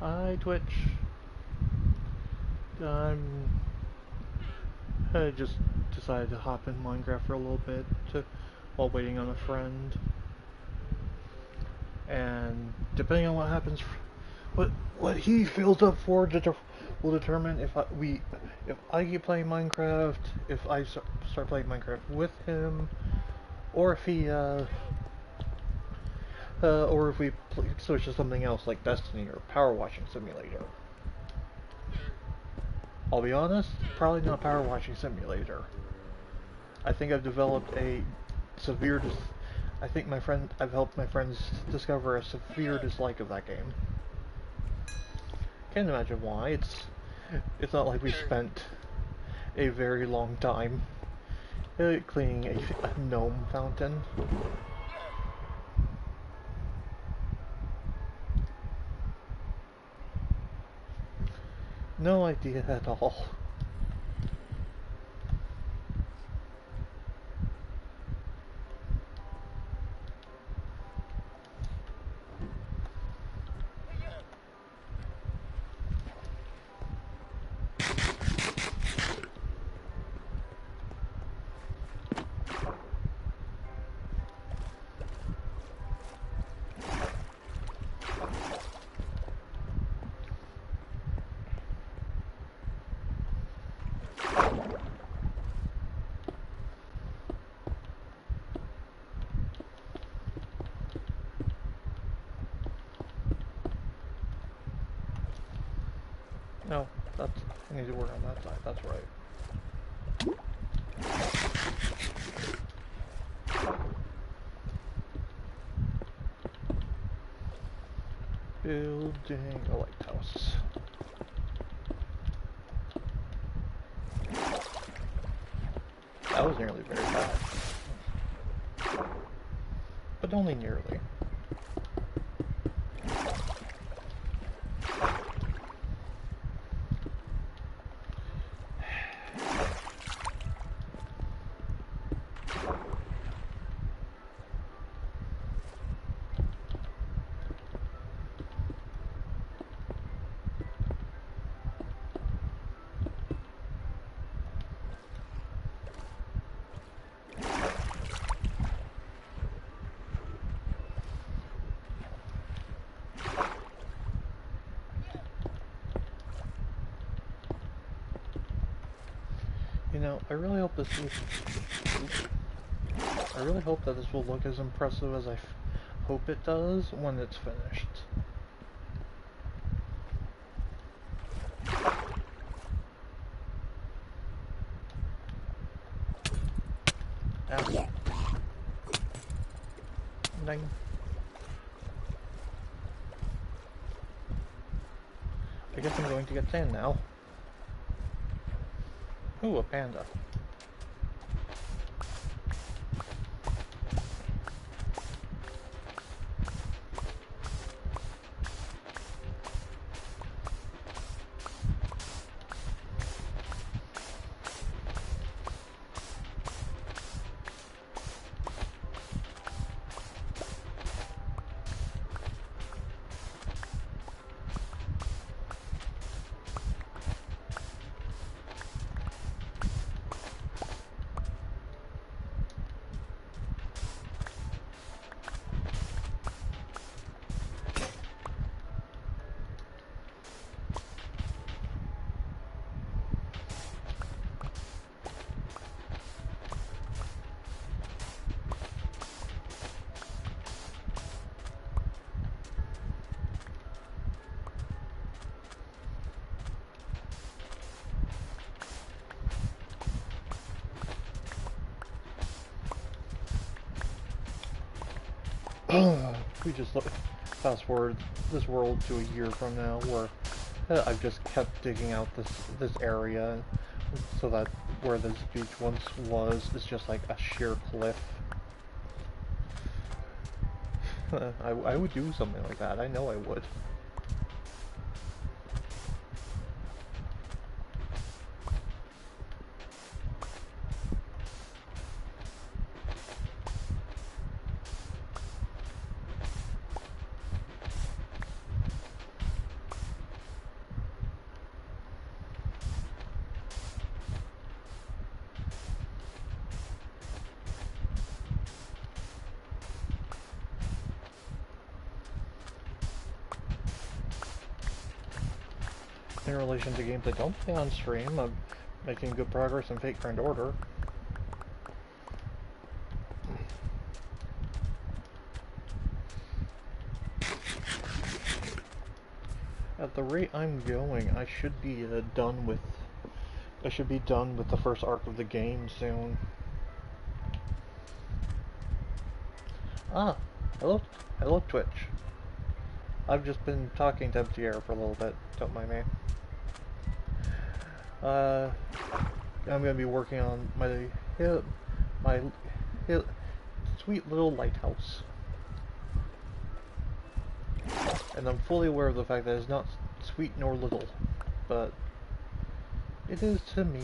Hi, Twitch. I just decided to hop in Minecraft for a little bit while waiting on a friend. And depending on what happens, what he fills up for will determine if I keep playing Minecraft, if I start playing Minecraft with him, or if he or if we switch to something else like Destiny or Power Washing Simulator. I'll be honest, probably not Power Washing Simulator. I think I've developed a severe I've helped my friends discover a severe dislike of that game. Can't imagine why. It's not like we spent a very long time cleaning a gnome fountain. No idea at all. No, I need to work on that side, that's right. Building a lighthouse. That was nearly very bad. But only nearly. You know, I really hope that this will look as impressive as I hope it does when it's finished. Ow. Dang. I guess I'm going to get sand now. Ooh, a panda. We just fast forward this world to a year from now, where I've just kept digging out this area, so that where this beach once was is just like a sheer cliff. I would do something like that. I know I would. in relation to games I don't play on stream, I'm making good progress in Fate Grand Order. At the rate I'm going, I should be done with the first arc of the game soon. Ah, hello Twitch. I've just been talking to empty air for a little bit. Don't mind me. I'm gonna be working on my sweet little lighthouse, and I'm fully aware of the fact that it's not sweet nor little, but it is to me.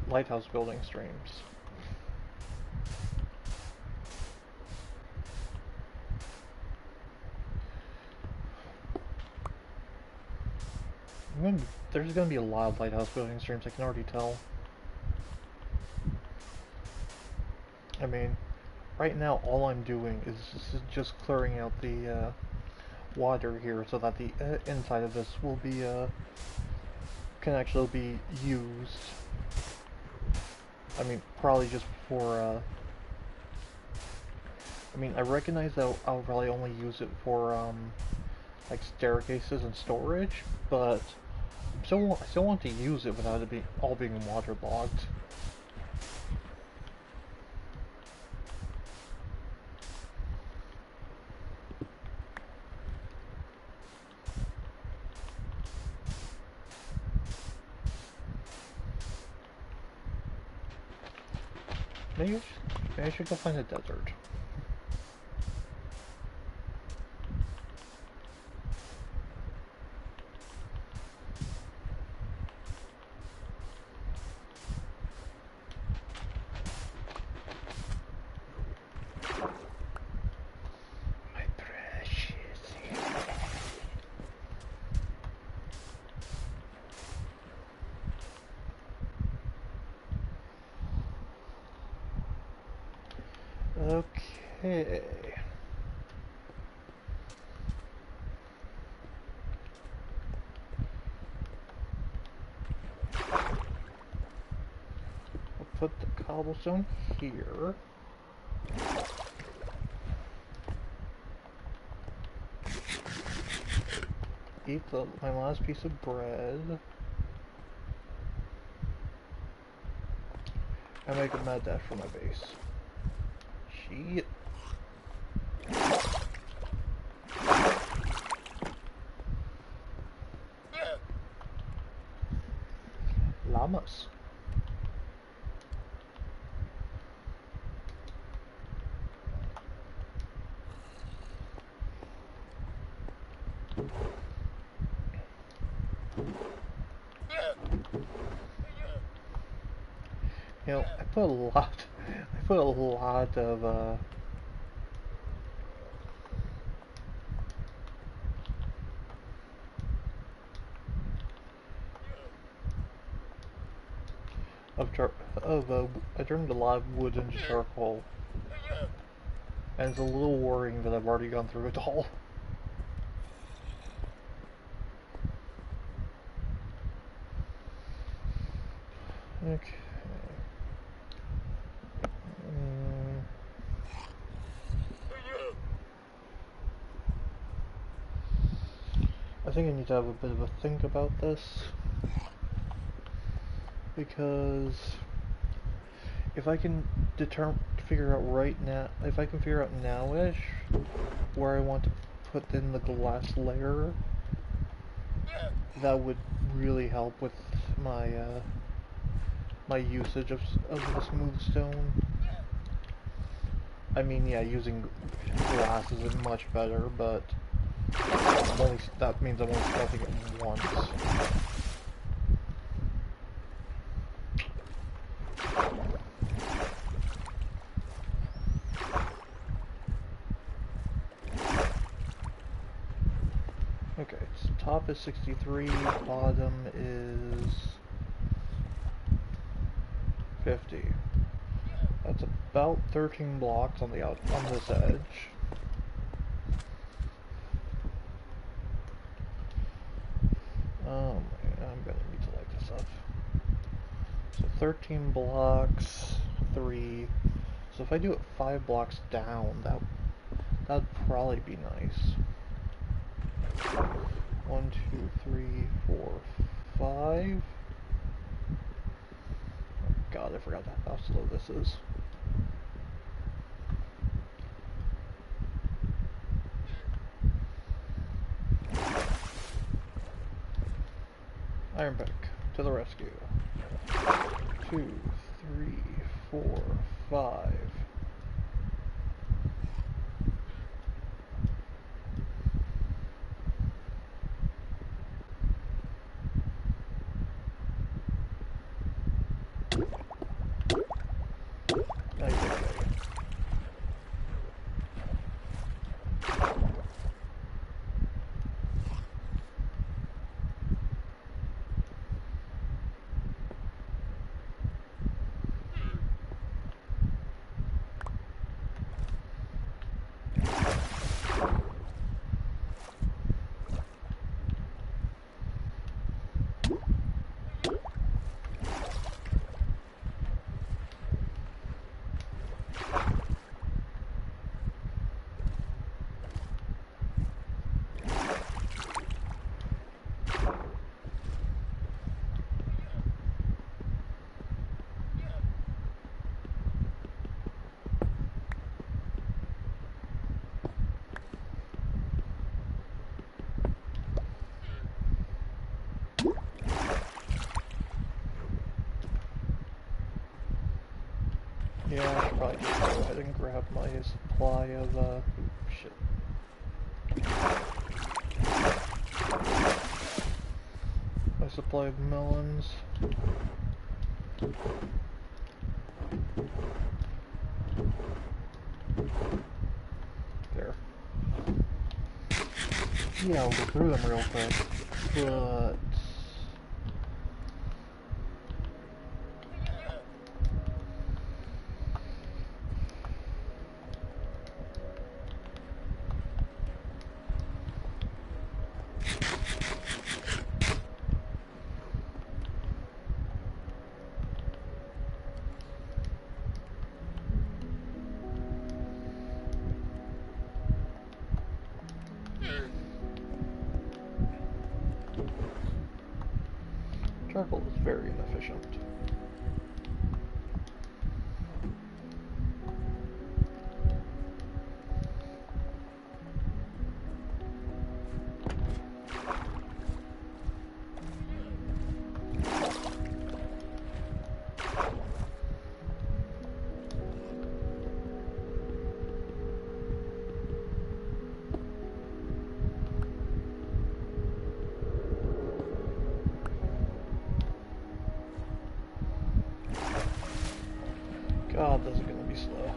Lighthouse building streams. There's gonna be a lot of lighthouse building streams, I can already tell. I mean, right now all I'm doing is just clearing out the water here so that the inside of this will be can actually be used. I mean, probably just for I mean, I recognize that I'll probably only use it for like staircases and storage, but I still want to use it without it all being waterlogged. Maybe I should go find a desert. My precious. Okay. We'll put the cobblestone here. Eat my last piece of bread. And make a mad dash for my base. Shit. Llamas. You know, I put a lot I turned a lot of wood into charcoal, and it's a little worrying that I've already gone through it all. Okay. I think I need to have a bit of a think about this, because if I can figure out now-ish where I want to put in the glass layer, that would really help with my my usage of the smooth stone. I mean, yeah, using glass is much better, but that means I'm only smelting it once. top is 63, bottom is 50. That's about 13 blocks on this edge. Oh man, I'm gonna need to light this up. So 13 blocks, 3. So if I do it 5 blocks down, that'd probably be nice. 1, 2, 3, 4, 5. Oh god, I forgot how slow this is. Iron Pick, to the rescue. 2, 3, 4, 5. Yeah, I should probably just go ahead and grab my supply of, shit. My supply of melons. There. Yeah, I'll go through them real quick, but... charcoal is very inefficient. God, this is gonna be slow.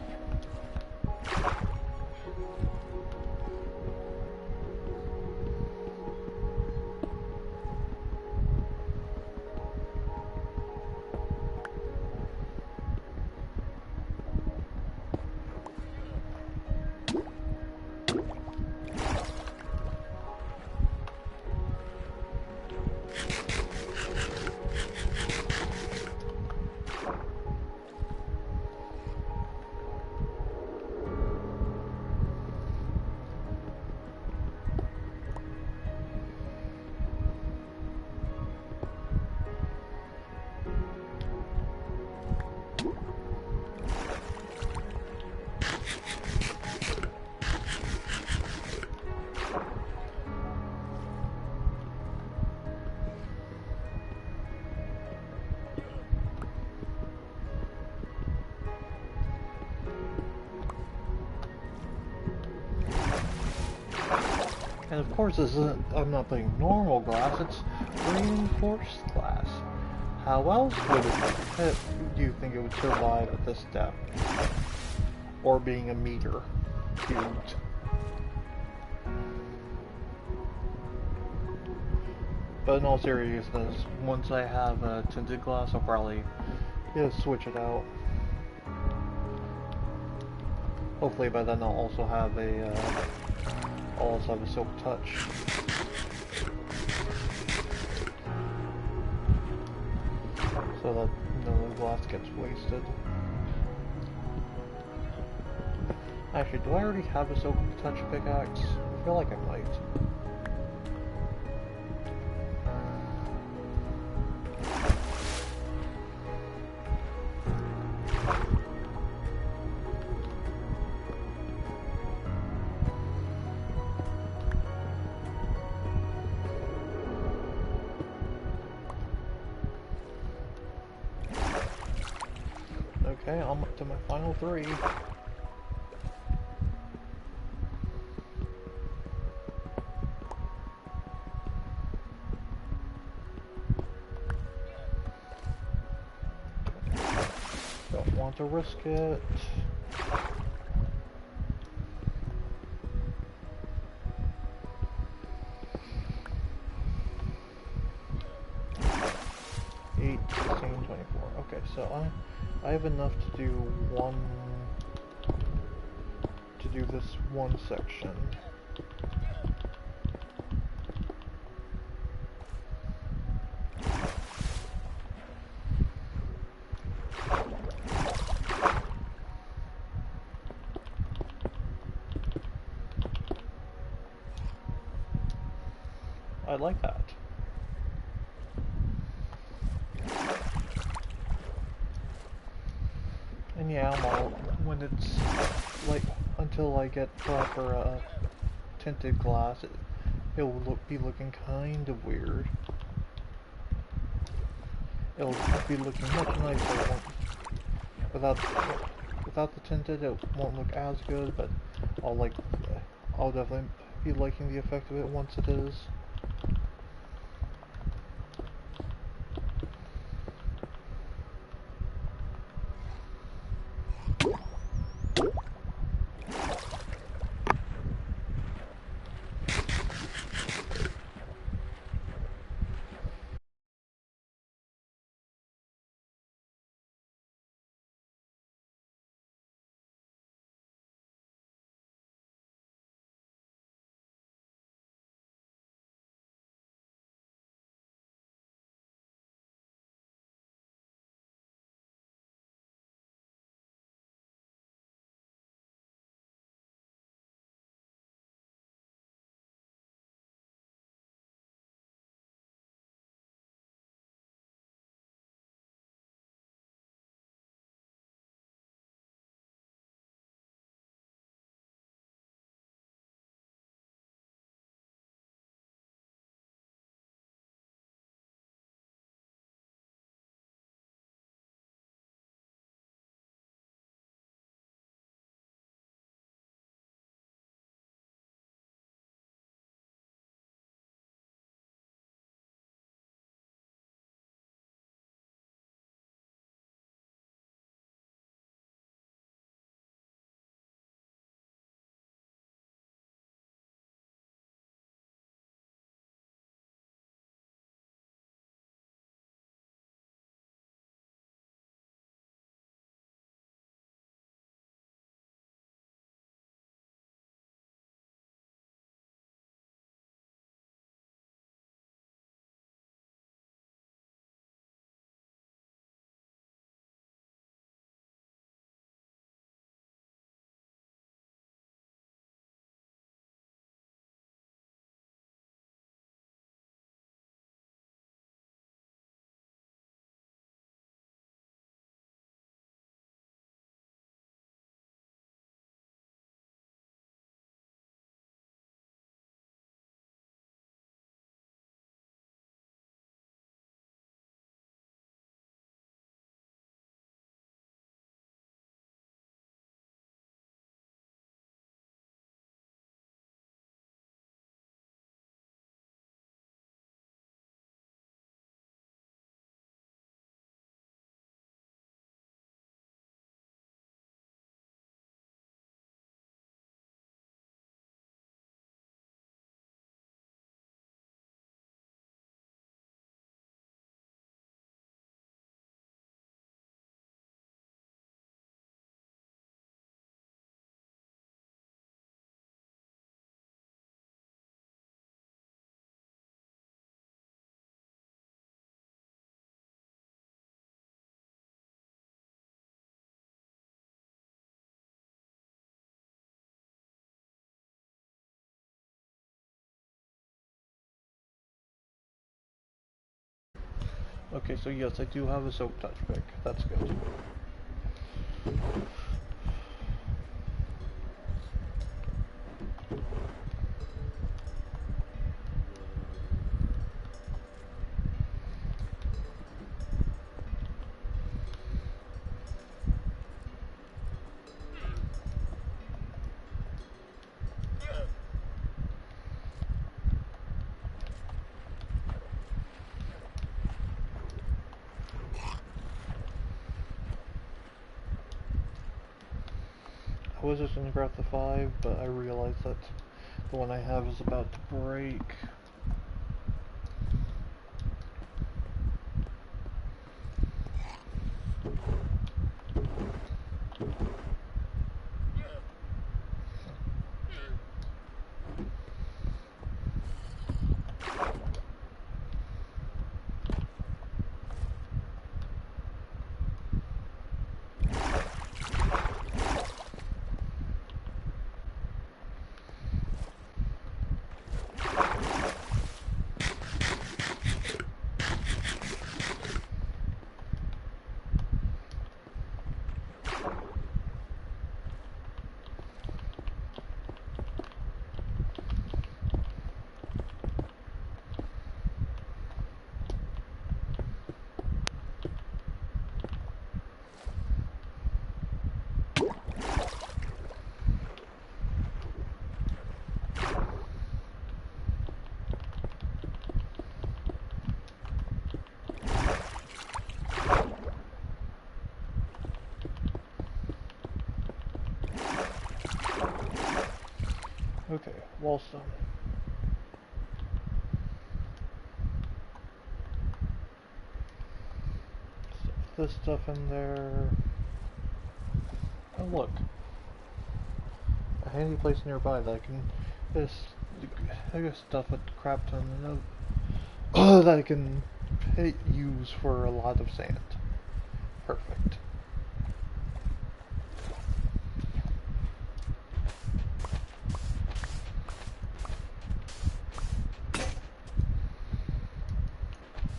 And of course this isn't, I'm not putting normal glass, it's reinforced glass. How else would it, do you think it would survive at this depth? Or being a meter cubed? But in all seriousness, once I have a tinted glass, I'll probably switch it out. Hopefully by then I'll also have a silk touch. So that no glass gets wasted. Actually, do I already have a silk touch pickaxe? I feel like I might. Okay, I'm up to my final 3. Don't want to risk it. Okay, so I have enough to do this one section. I like that. And yeah, when it's like until I get proper tinted glass, it will be looking kind of weird. It'll be looking much nicer without the tinted. It won't look as good, but I'll definitely be liking the effect of it once it is. Okay, so yes, I do have a soap touch pick. That's good. I was just gonna grab the 5, but I realized that the one I have is about to break. Okay, wall stone. Stuff this stuff in there. Oh look, a handy place nearby that I can just stuff a crap ton of that I can use for a lot of sand. Perfect.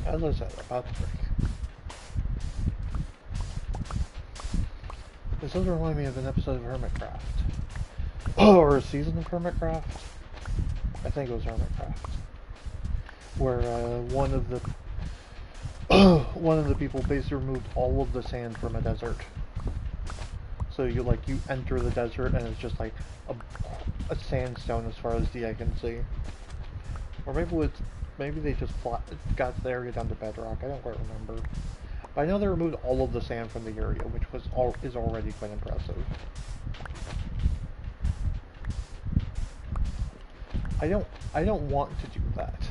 As I said, about to break. This does remind me of an episode of Hermitcraft. Or a season of Hermitcraft. I think it was Hermitcraft. Where one of the people basically removed all of the sand from a desert. So you enter the desert and it's just like a sandstone as far as the eye can see. Or maybe they just got the area down to bedrock. I don't quite remember. But I know they removed all of the sand from the area, which is already quite impressive. I don't want to do that.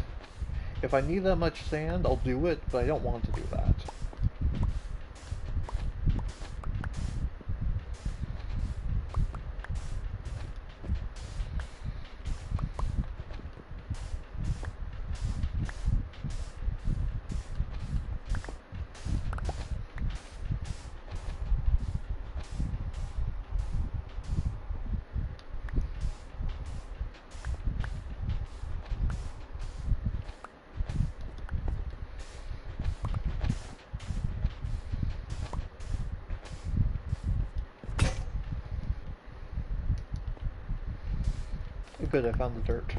If I need that much sand, I'll do it, but I don't want to do that. Good, I found the dirt.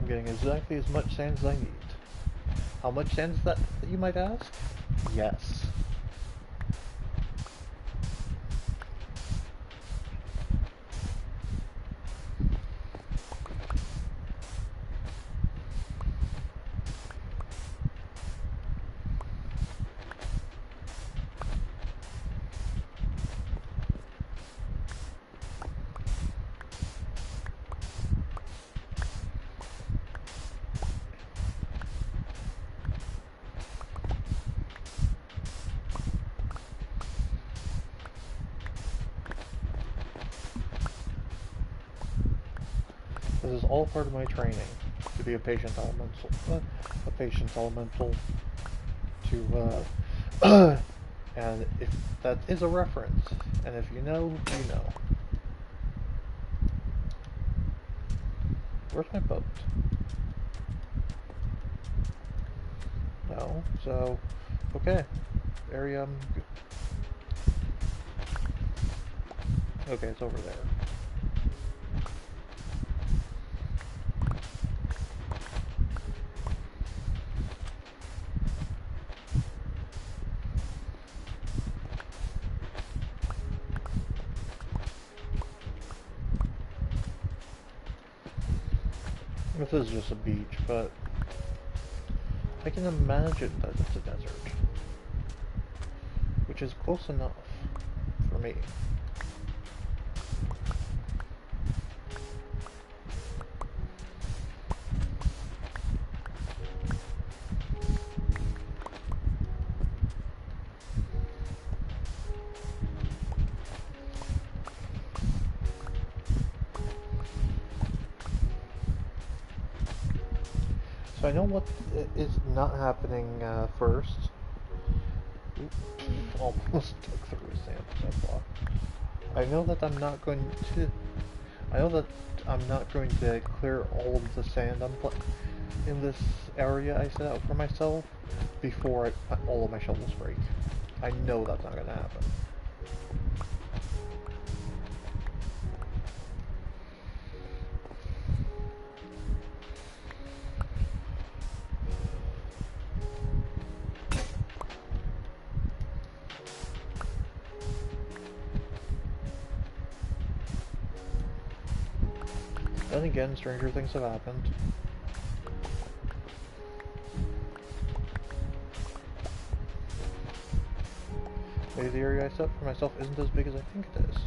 Getting exactly as much sand as I need. How much sand is that, you might ask? Yes. This is all part of my training to be a patient elemental. A patience elemental. To, and if that is a reference, and if you know, you know. Where's my boat? No, so, okay. Area, okay, it's over there. This is just a beach, but I can imagine that it's a desert, which is close enough for me. So I know what is not happening first. Oops, almost took through a sand block. I know that I'm not going to. I know that I'm not going to clear all of the sand in this area I set out for myself before all of my shovels break. I know that's not going to happen. Then again, stranger things have happened. Maybe the area I set for myself isn't as big as I think it is.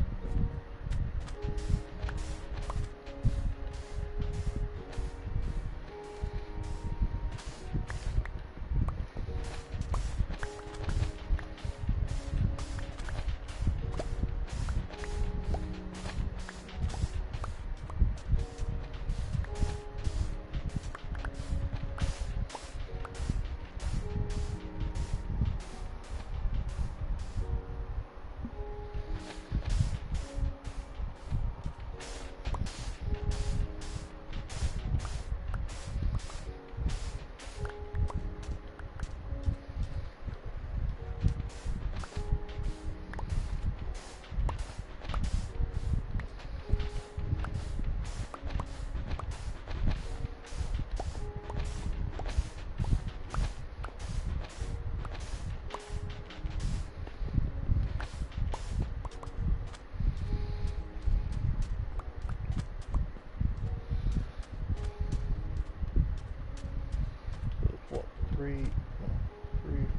Three,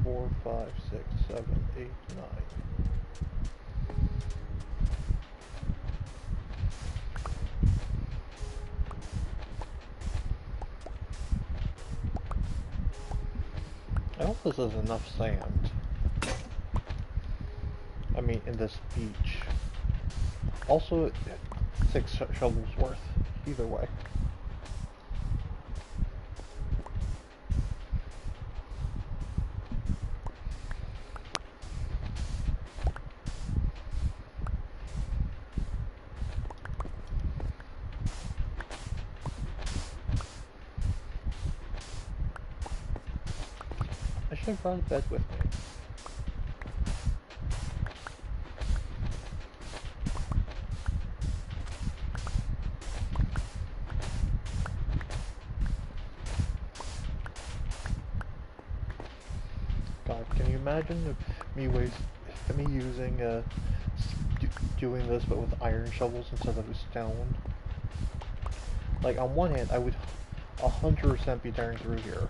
4, 5, 6, 7, 8, 9. I hope this is enough sand. I mean, in this beach. Also, 6 shovels worth, either way. I should have brought a bed with me. God, can you imagine me using doing this but with iron shovels instead of stone? Like, on one hand, I would 100% be tearing through here.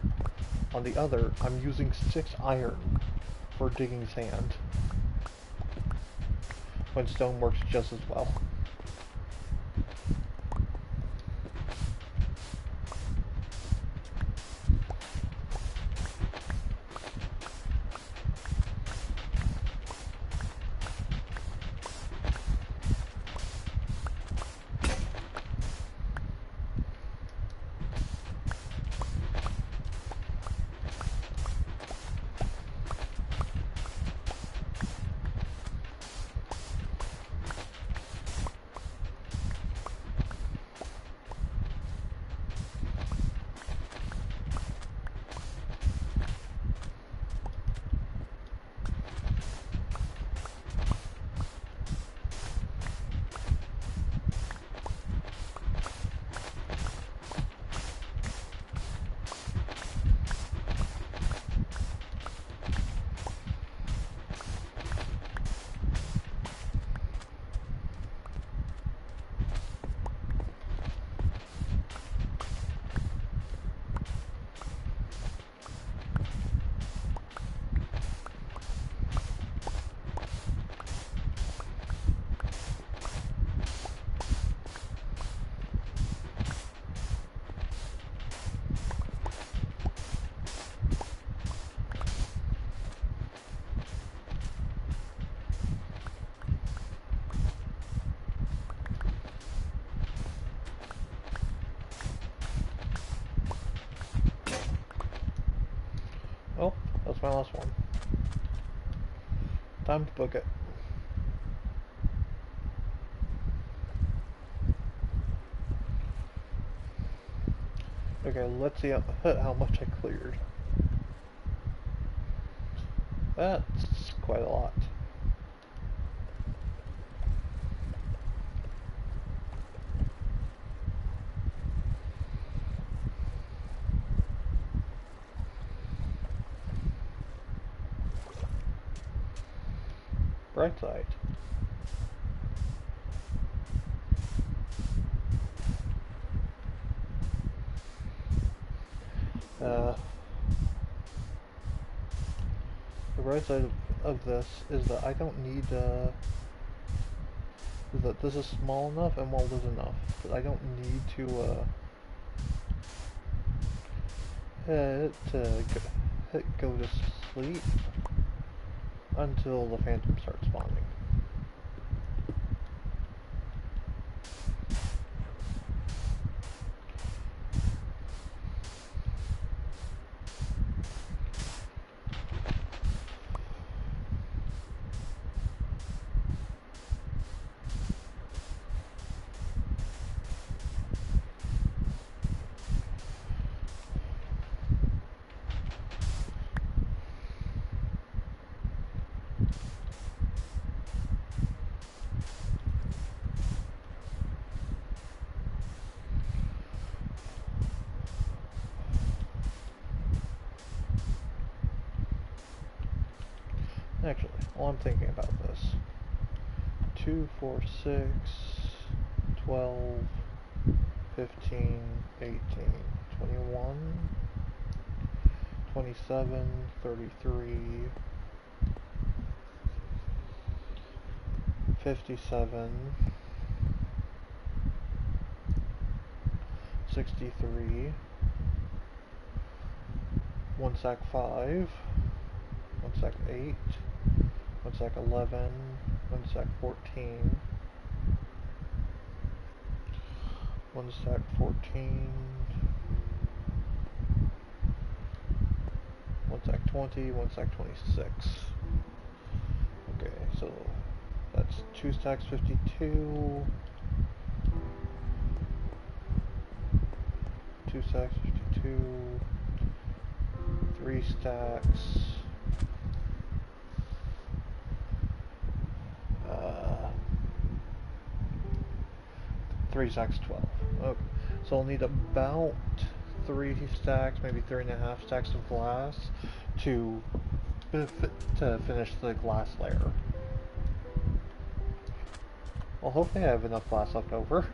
On the other, I'm using 6 iron for digging sand, when stone works just as well. my last one. Time to book it. Okay, let's see how much I cleared. That's quite a lot. Bright side. The bright side of this is that I don't need, is that this is small enough and mold is enough. But I don't need to, go to sleep until the phantom starts spawning. Actually, while I'm thinking about this, 2, 4, 6, 12, 15, 18, 21, 27, 33, 57, 63, 1 stack 5, 1 stack 8, 1 stack 11, 1 stack 14, 1 stack 14, 1 stack 20, 1 stack 26. Okay, so that's 2 stacks 52, 2 stacks 52, 3 stacks, 3 stacks 12. Okay, so I'll need about 3 stacks, maybe 3.5 stacks of glass to finish the glass layer. Well, hopefully I have enough glass left over.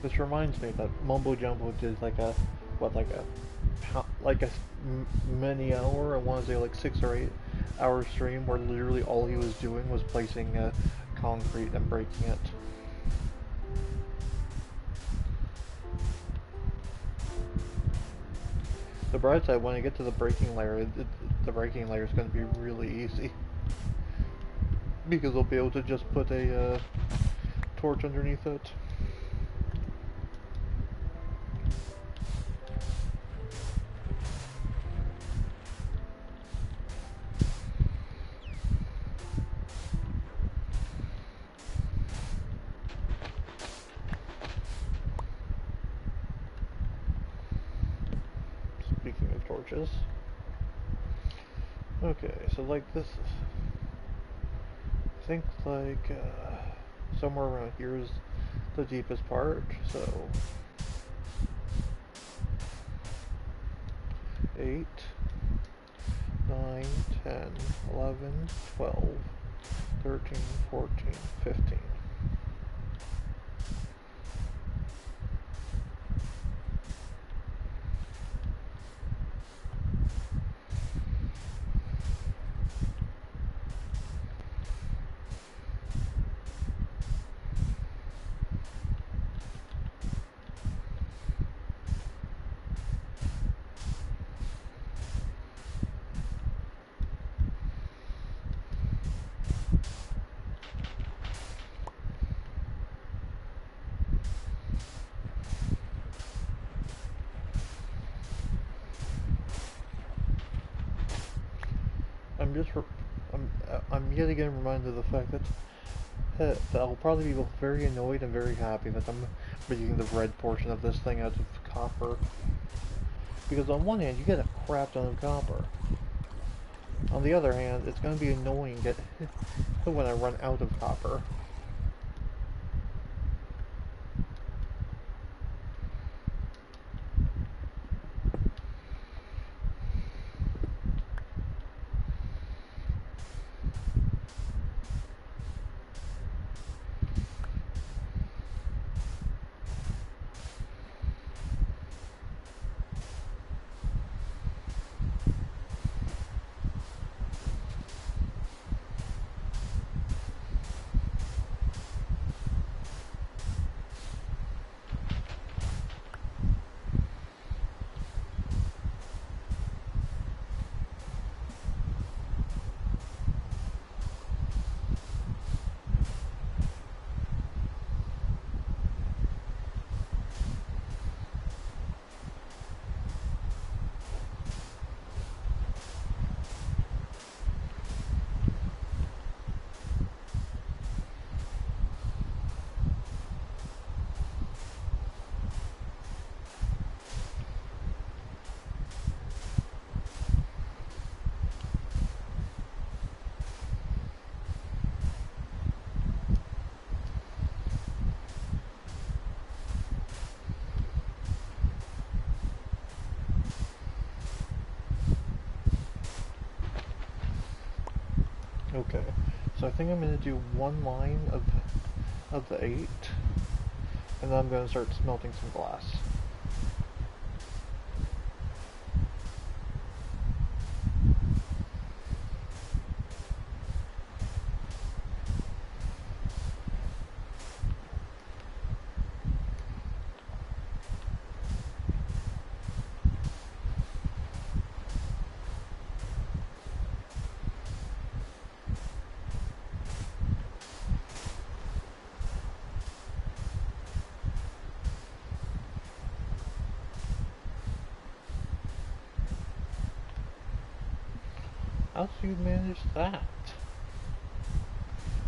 This reminds me that Mumbo Jumbo did like a many hour, I want to say like 6 or 8 hour stream where literally all he was doing was placing concrete and breaking it. The bright side, when I get to the breaking layer, the breaking layer is going to be really easy because I'll be able to just put a torch underneath it. Speaking of torches. Okay, so like this, I think like somewhere around here is the deepest part, so 8, 9, 10, 11, 12, 13, 14, 15. I'm yet again reminded of the fact that I'll probably be both very annoyed and very happy that I'm making the red portion of this thing out of copper. Because on one hand, you get a crap ton of copper. On the other hand, it's going to be annoying when I run out of copper. Okay, so I think I'm going to do one line of the 8, and then I'm going to start smelting some glass. How do you manage that?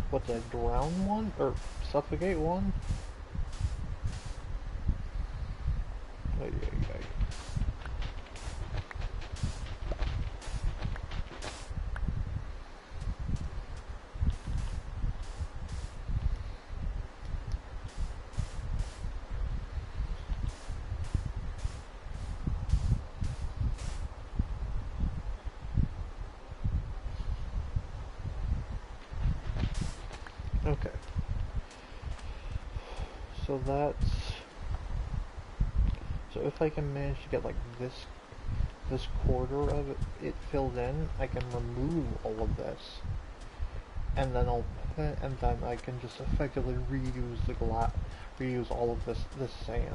What's that, drown one? Or suffocate one? Oh, yeah. Okay. So if I can manage to get like this quarter of it filled in, I can remove all of this, and then I can just effectively reuse all of this sand.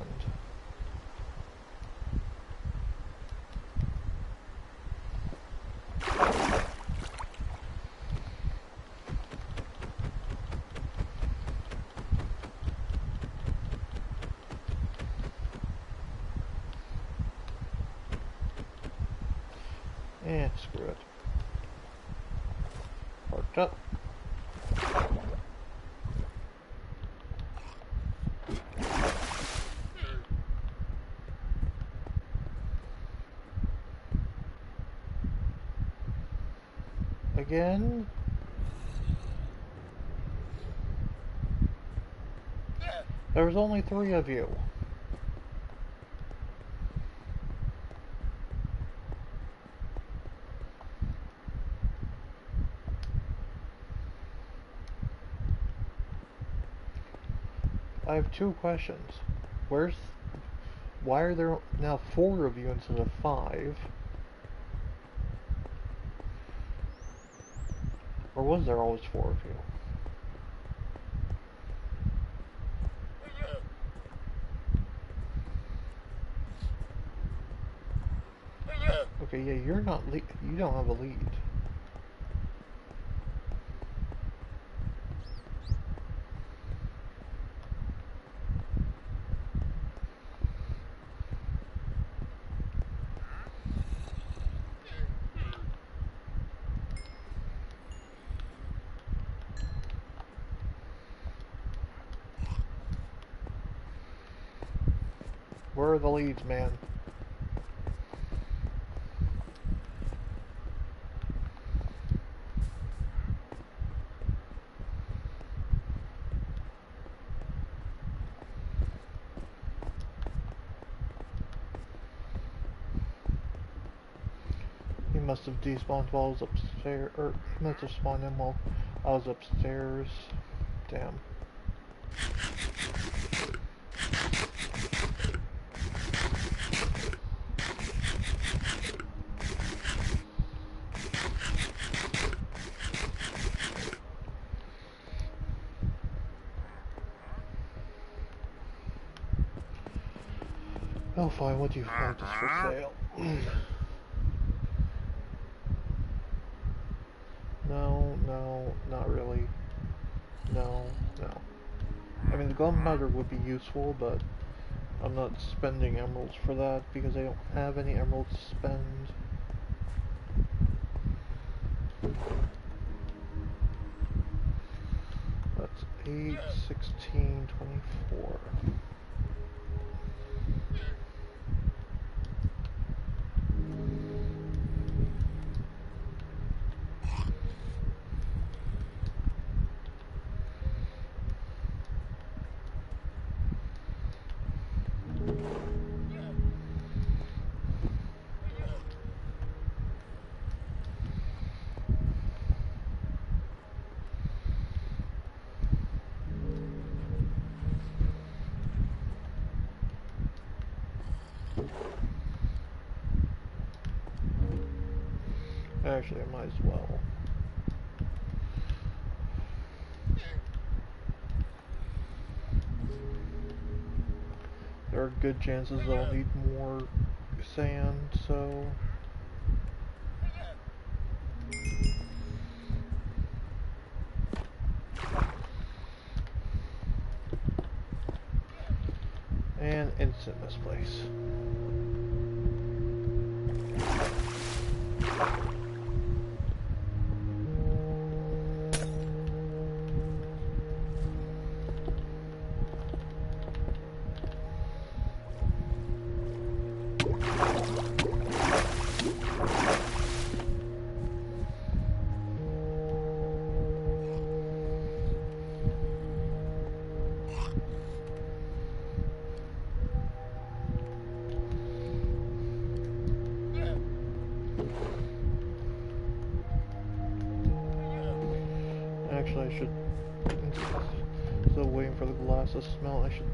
Eh, screw it. Parked up. Again? There was only 3 of you. I have 2 questions. Why are there now 4 of you instead of 5? Or was there always 4 of you? Okay, yeah, you don't have a lead. Where are the leads, man? He must have despawned while I was upstairs, or he must have spawned in while I was upstairs. Damn. Oh fine, what do you find just for sale? No, no, not really. No, no. I mean, the gunpowder would be useful, but I'm not spending emeralds for that because I don't have any emeralds to spend. That's 8, 16, 24. Actually, I might as well. There are good chances I'll need more sand, so... And instant misplace. Actually, I should, instead of waiting for the glass to smelt, I should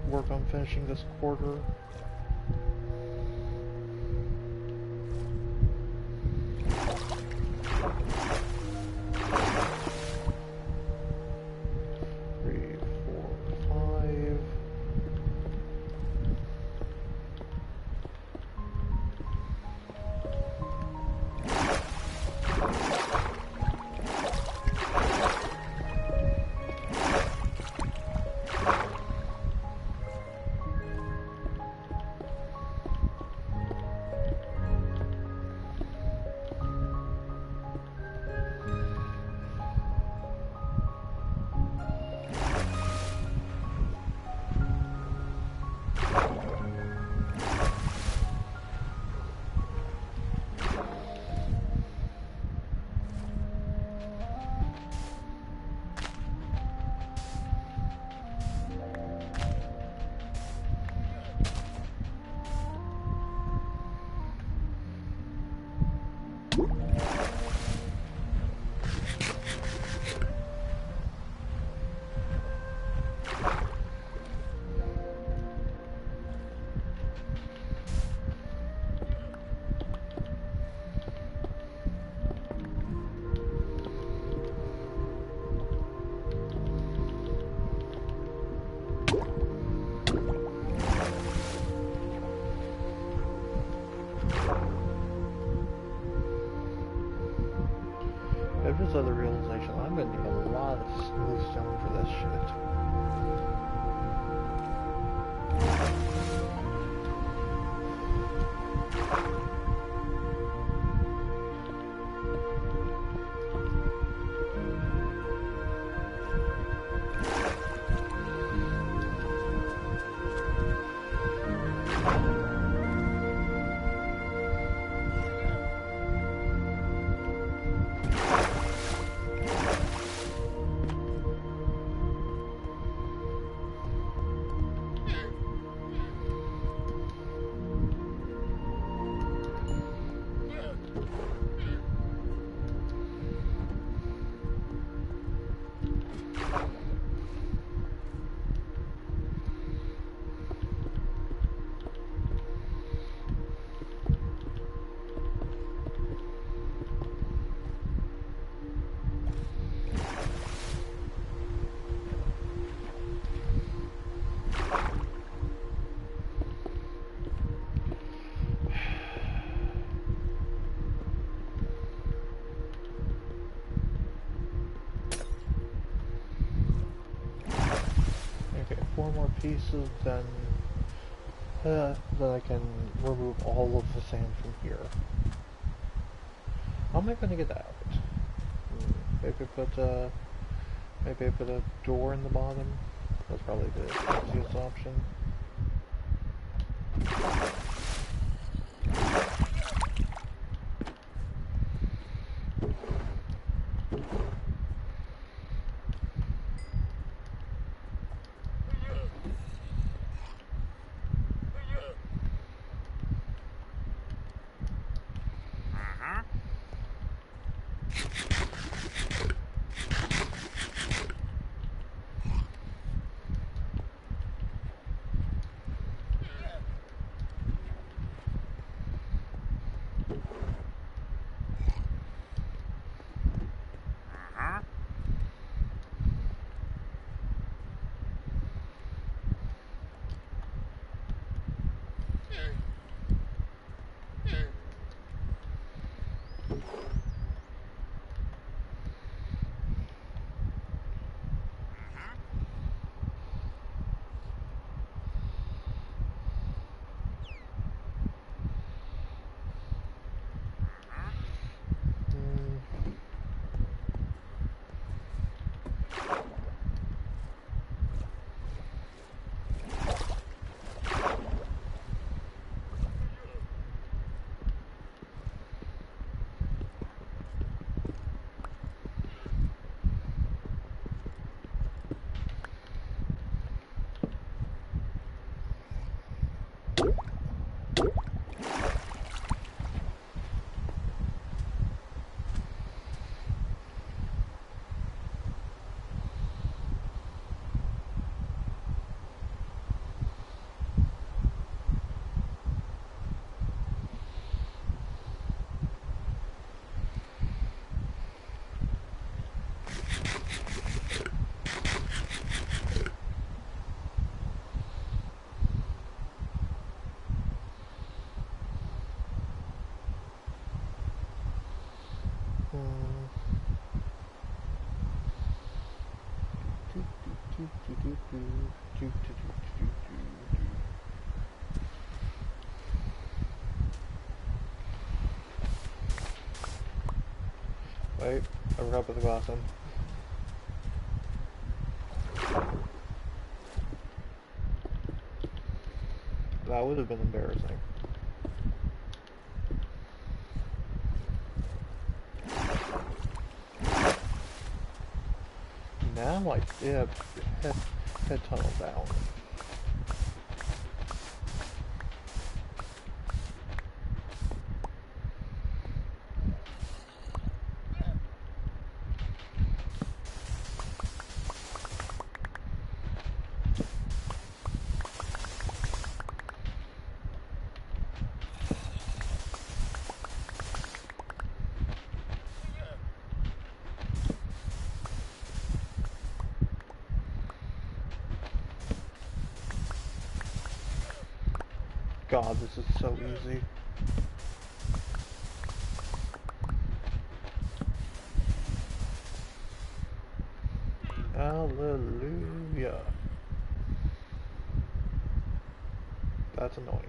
work on finishing this quarter. This other realization, I'm gonna need a lot of smooth stone for this shit. Four more pieces, then I can remove all of the sand from here. How am I going to get out? Maybe I put a door in the bottom. That's probably the easiest option. Wait, I forgot to put the glass in. That would have been embarrassing. Now I did head tunnel down. God, this is so easy. Hallelujah. That's annoying.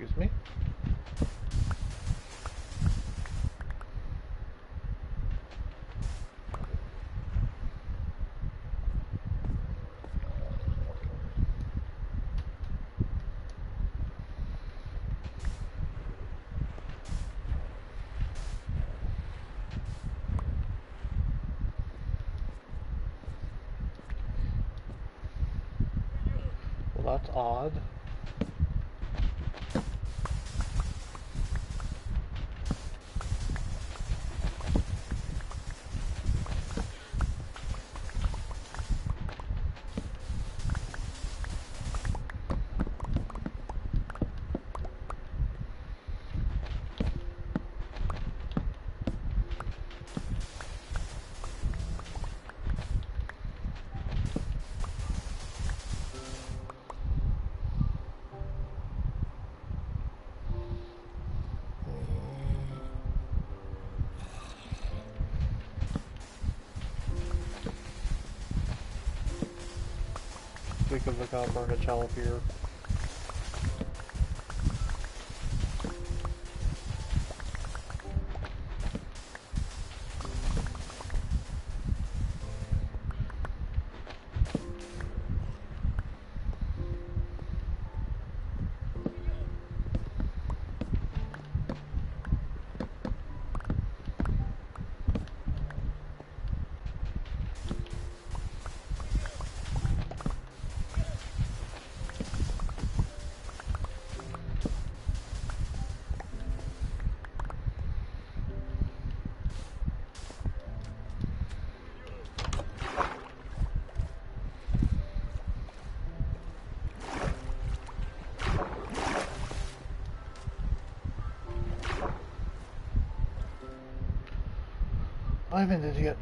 Excuse me. Well, that's odd. Because I got burned a child here. I'm an idiot.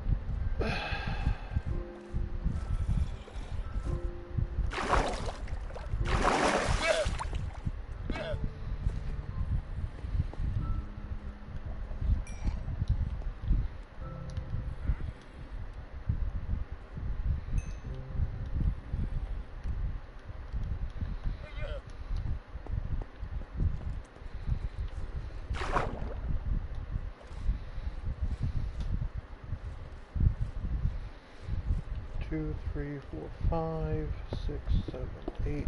Two, three, four, 5, 6, 7, 8.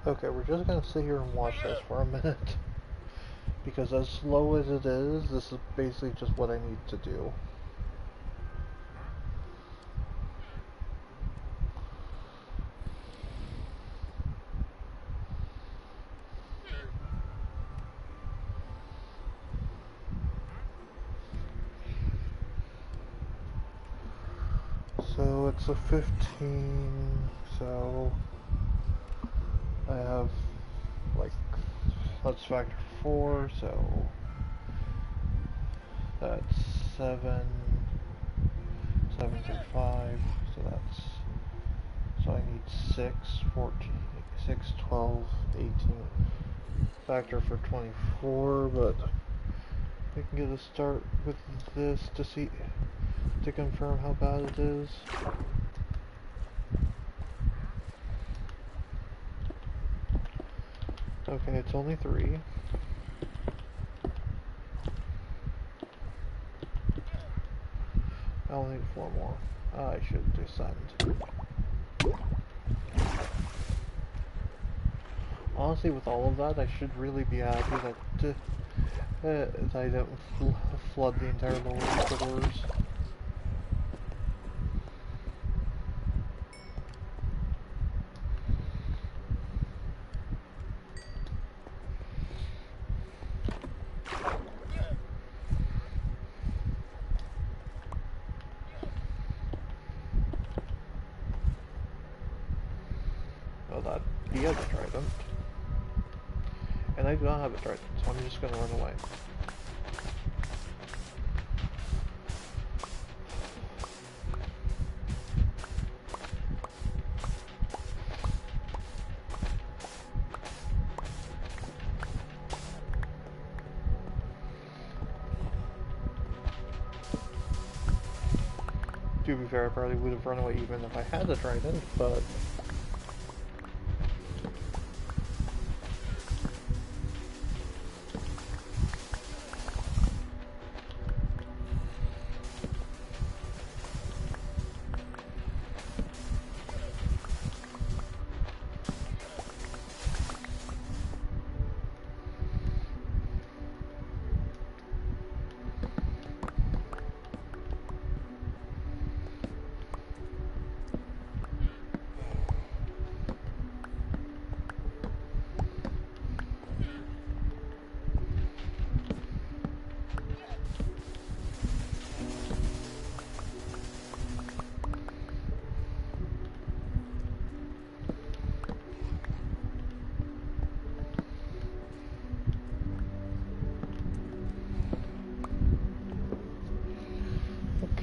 Okay, we're just gonna sit here and watch this for a minute. Because as slow as it is, this is basically just what I need to do. So it's a 15, so I have, like, let's factor 4, so that's 7, 7 through 5, so that's, so I need 6, 14, 6, 12, 18, factor for 24, but we can get a start with this to see, to confirm how bad it is. Okay, it's only 3. I'll need 4 more. I should descend. Honestly, with all of that, I should really be happy that I don't flood the entire lower floors. Oh, that he has a trident. And I do not have a trident, so I'm just gonna run away. To be fair, I probably would have run away even if I had a trident, but...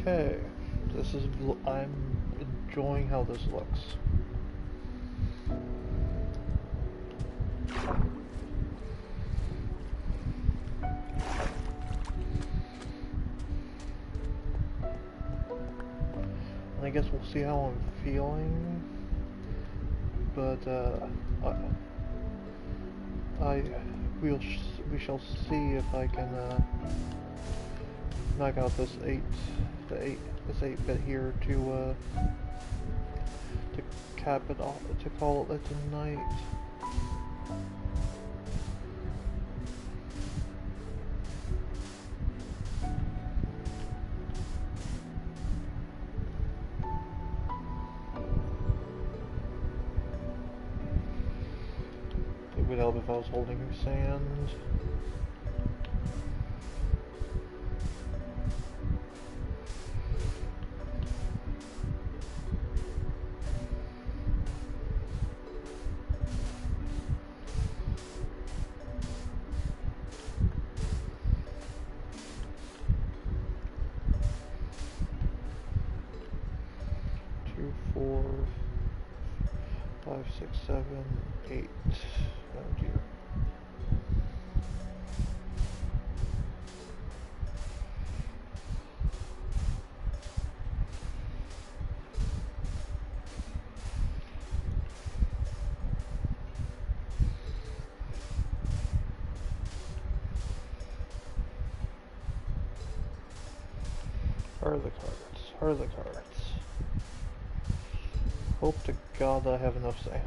Okay, I'm enjoying how this looks. And I guess we'll see how I'm feeling, but we shall see if I can knock out this 8-bit here to cap it off, to call it a night. It would help if I was holding sand. Four, 5, 6, 7, 8. Oh dear. Are the cards? Are the cards? Hope to God I have enough sand.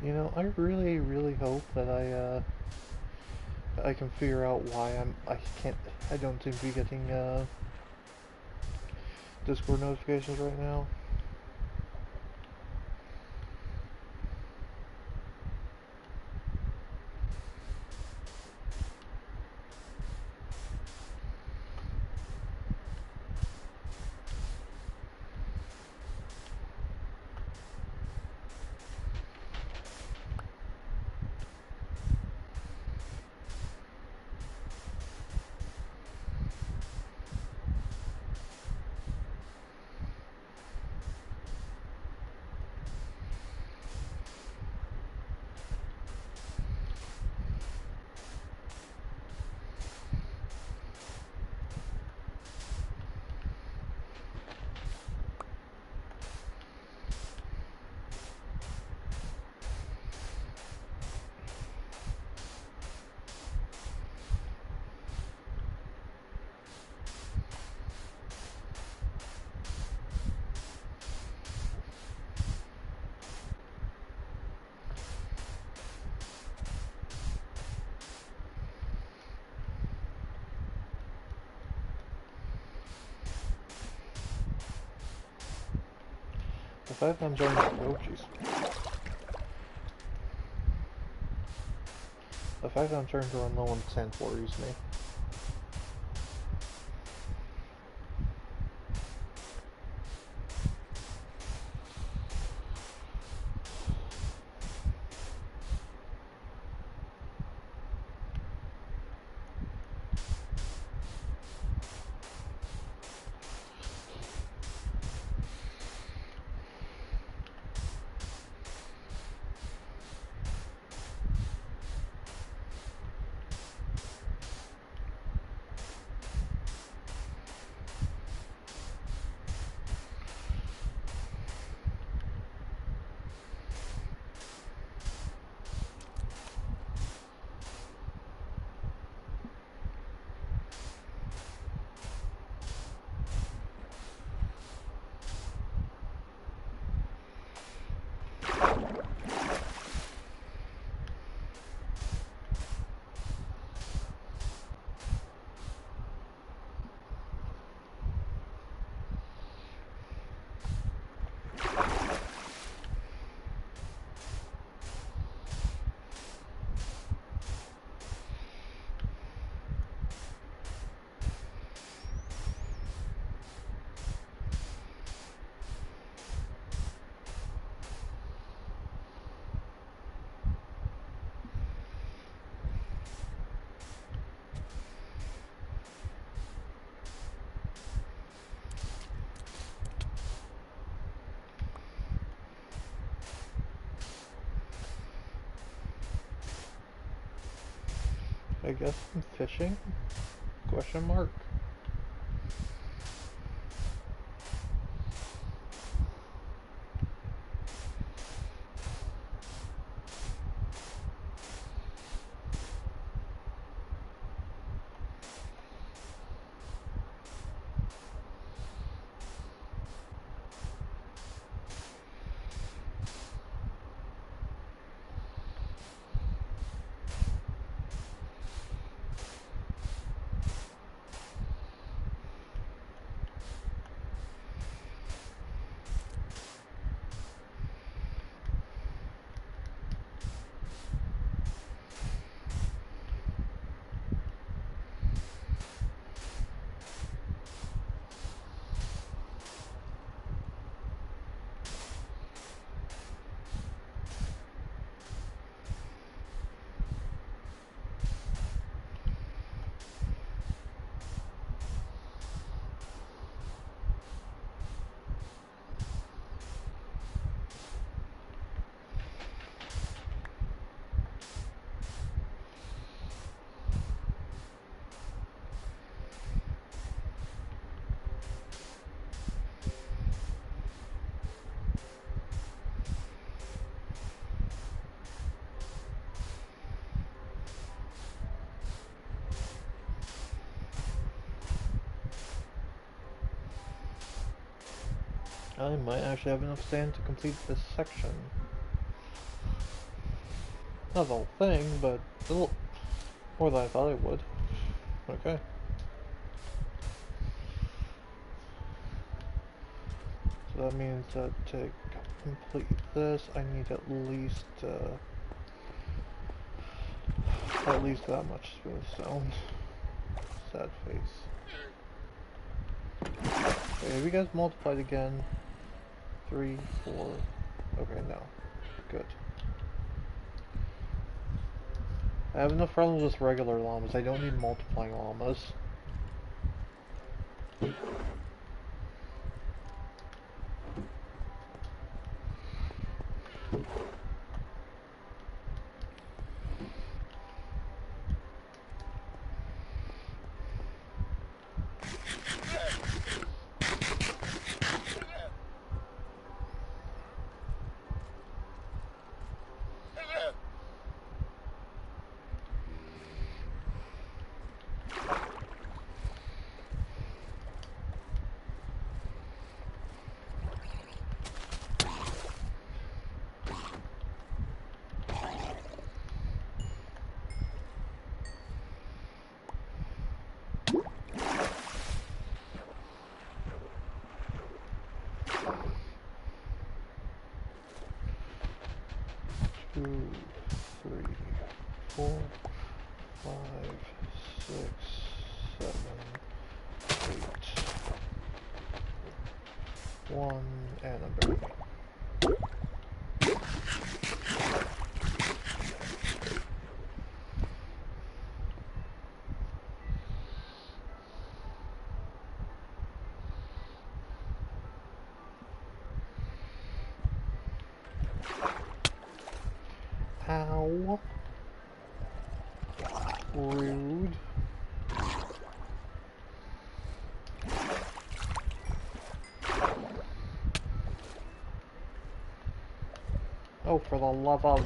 You know, I really, really hope that I can figure out why I don't seem to be getting Discord notifications right now. fact that I'm starting to... Oh, jeez. The fact that I'm starting to run low on sand worries me. I guess I'm fishing? Question mark. I might actually have enough sand to complete this section. Not the whole thing, but a little more than I thought it would. Okay. So that means that to complete this, I need at least that much smooth stone. Sad face. Okay, have you guys multiplied again? 3, 4. Okay, no. Good. I have enough problems with regular llamas. I don't need multiplying llamas. 4, 5, 6, 7, 8. 1, and I'm ready. Ow. Rude. Oh, for the love of...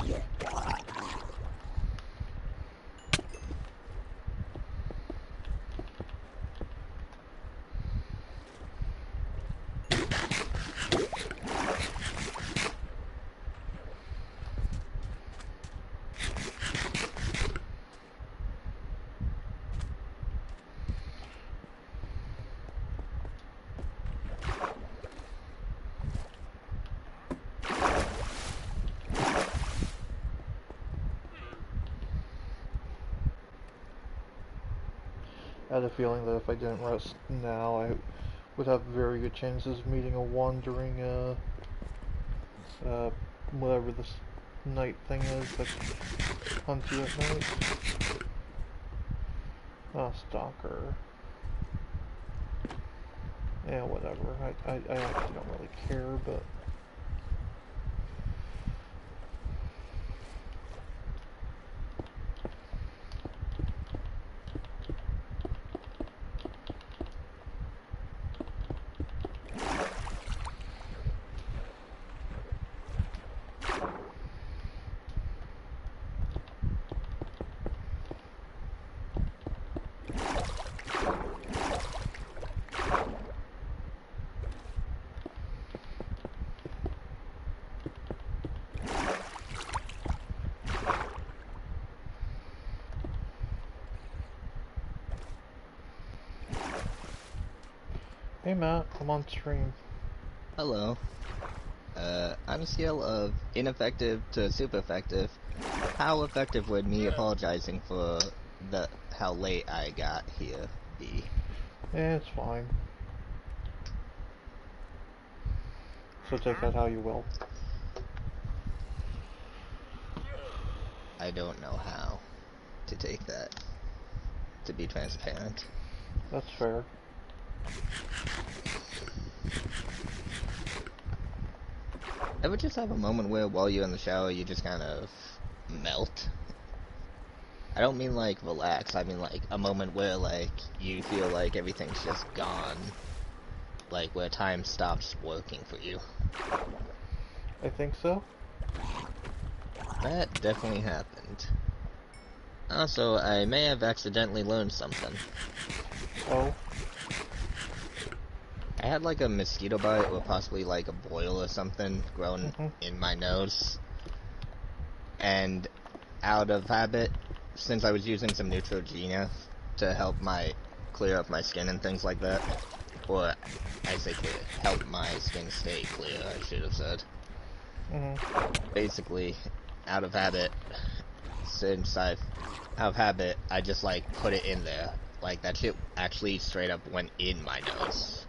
I had a feeling that if I didn't rest now, I would have very good chances of meeting a wandering, whatever this night thing is that hunts you at night. Oh, stalker. Yeah, whatever. I actually don't really care, but... Hey Matt, I'm on stream. Hello. On a scale of ineffective to super effective, how effective would me apologizing for how late I got here be? Yeah, it's fine. So take that how you will. I don't know how to take that, to be transparent. That's fair. Ever just have a moment where while you're in the shower you just kind of melt? I don't mean like relax, I mean like a moment where like you feel like everything's just gone. Like where time stops working for you. I think so. That definitely happened. Also, I may have accidentally learned something. Oh? I had like a mosquito bite or possibly like a boil or something grown in my nose. And out of habit, since I was using some Neutrogena to help clear up my skin and things like that, or I say clear, help my skin stay clear, I should have said. Basically, out of habit, I just like put it in there. Like that shit actually straight up went in my nose.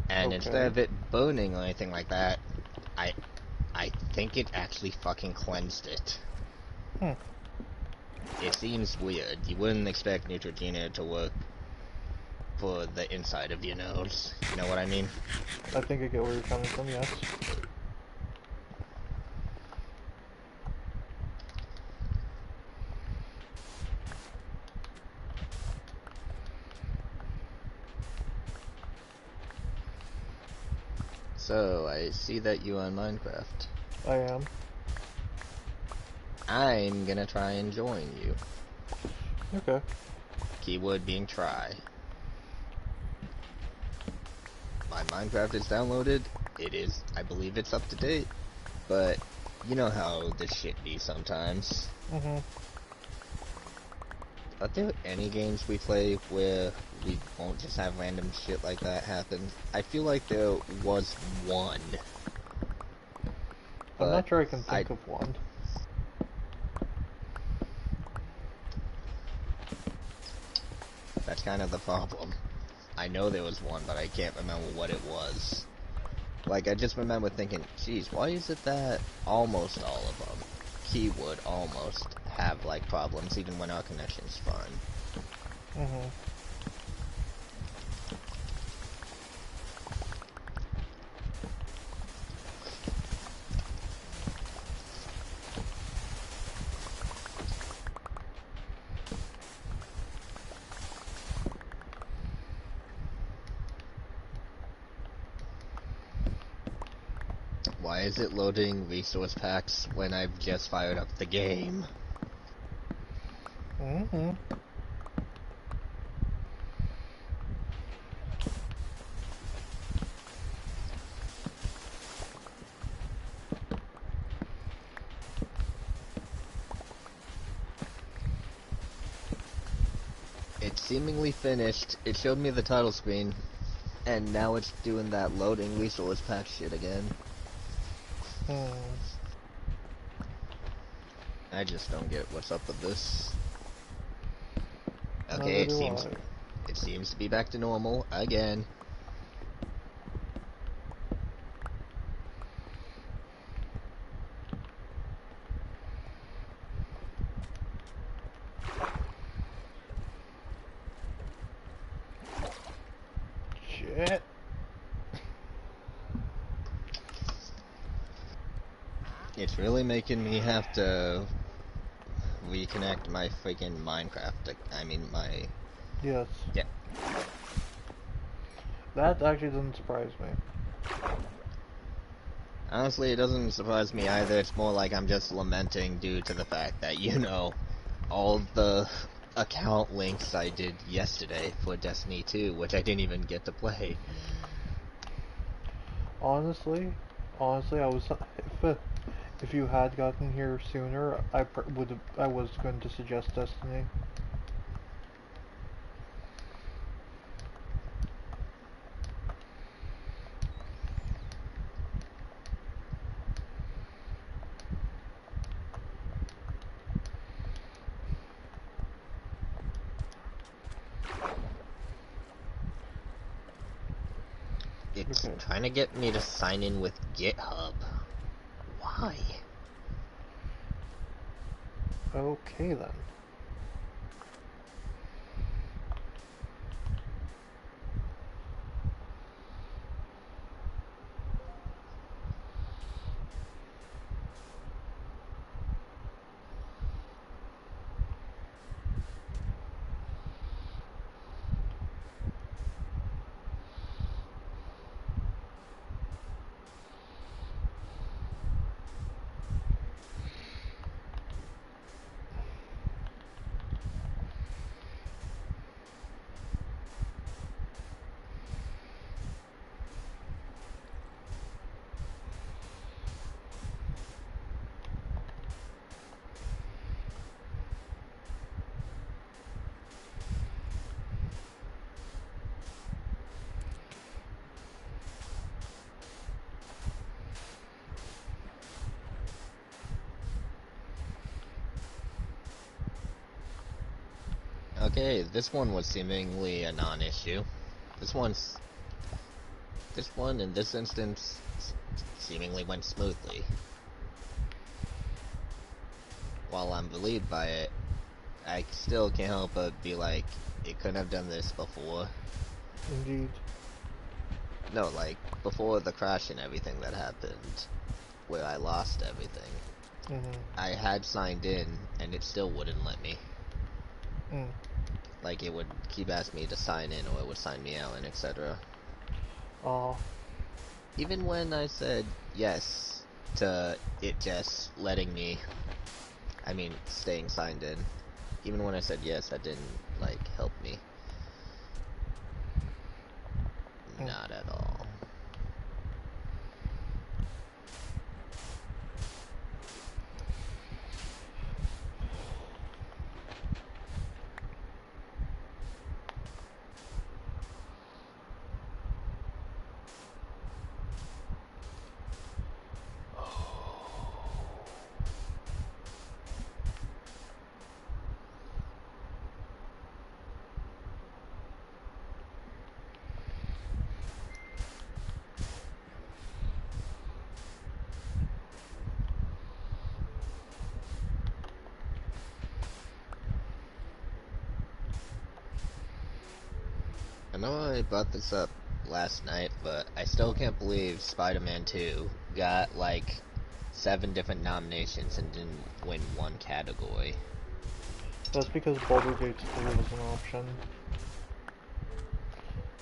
And instead of it burning or anything like that, I think it actually fucking cleansed it. It seems weird. You wouldn't expect Neutrogena to work for the inside of your nose. You know what I mean? I think I get where you're coming from, yes. So, I see that you on Minecraft. I am. I'm gonna try and join you. Okay. Keyword being try. My Minecraft is downloaded. It is, I believe it's up to date. But, you know how this shit be sometimes. Are there any games we play where we won't just have random shit like that happen? I feel like there was one. I'm not sure I can think of one. kind of the problem. I know there was one, but I can't remember what it was. Like, I just remember thinking, geez, why is it that almost all of them, keyword almost, have, like, problems even when our connection's fine? Mm-hmm. Why is it loading resource packs when I've just fired up the game? Mm-hmm. It's seemingly finished. It showed me the title screen, and now it's doing that loading resource pack shit again. I just don't get what's up with this. Okay, Neither do I. it seems to be back to normal again. Shit. It's really making me have to reconnect my freaking Minecraft. My... Yes. Yeah. That actually doesn't surprise me. Honestly, it doesn't surprise me either. It's more like I'm just lamenting due to the fact that, you know, all the account links I did yesterday for Destiny 2, which I didn't even get to play. Honestly, I was if you had gotten here sooner, I was going to suggest Destiny. It's Okay. trying to get me to sign in with GitHub. Why? Okay then. Okay, this one was seemingly a non-issue. This one, in this instance, seemingly went smoothly. While I'm relieved by it, I still can't help but be like, it couldn't have done this before. Indeed. No, like, before the crash and everything that happened, where I lost everything. Mm-hmm. I had signed in, and it still wouldn't let me. Mm. Like, it would keep asking me to sign in, or it would sign me out, and etc. Even when I said yes to it just letting me, staying signed in, even when I said yes, that didn't, like, help me. Mm. Not at all. I know I brought this up last night, but I still can't believe Spider-Man 2 got like 7 different nominations and didn't win one category. That's because Baldur's Gate 3 was an option.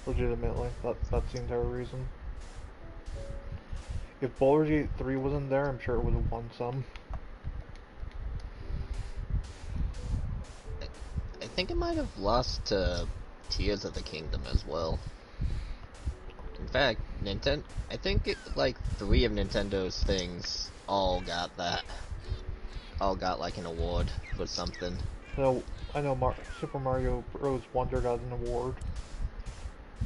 Legitimately, that's the entire reason. If Baldur's Gate 3 wasn't there, I'm sure it would have won some. I think it might have lost to Tears of the Kingdom as well. In fact, I think like 3 of Nintendo's things all got like an award for something. No, I know Super Mario Bros. Wonder got an award.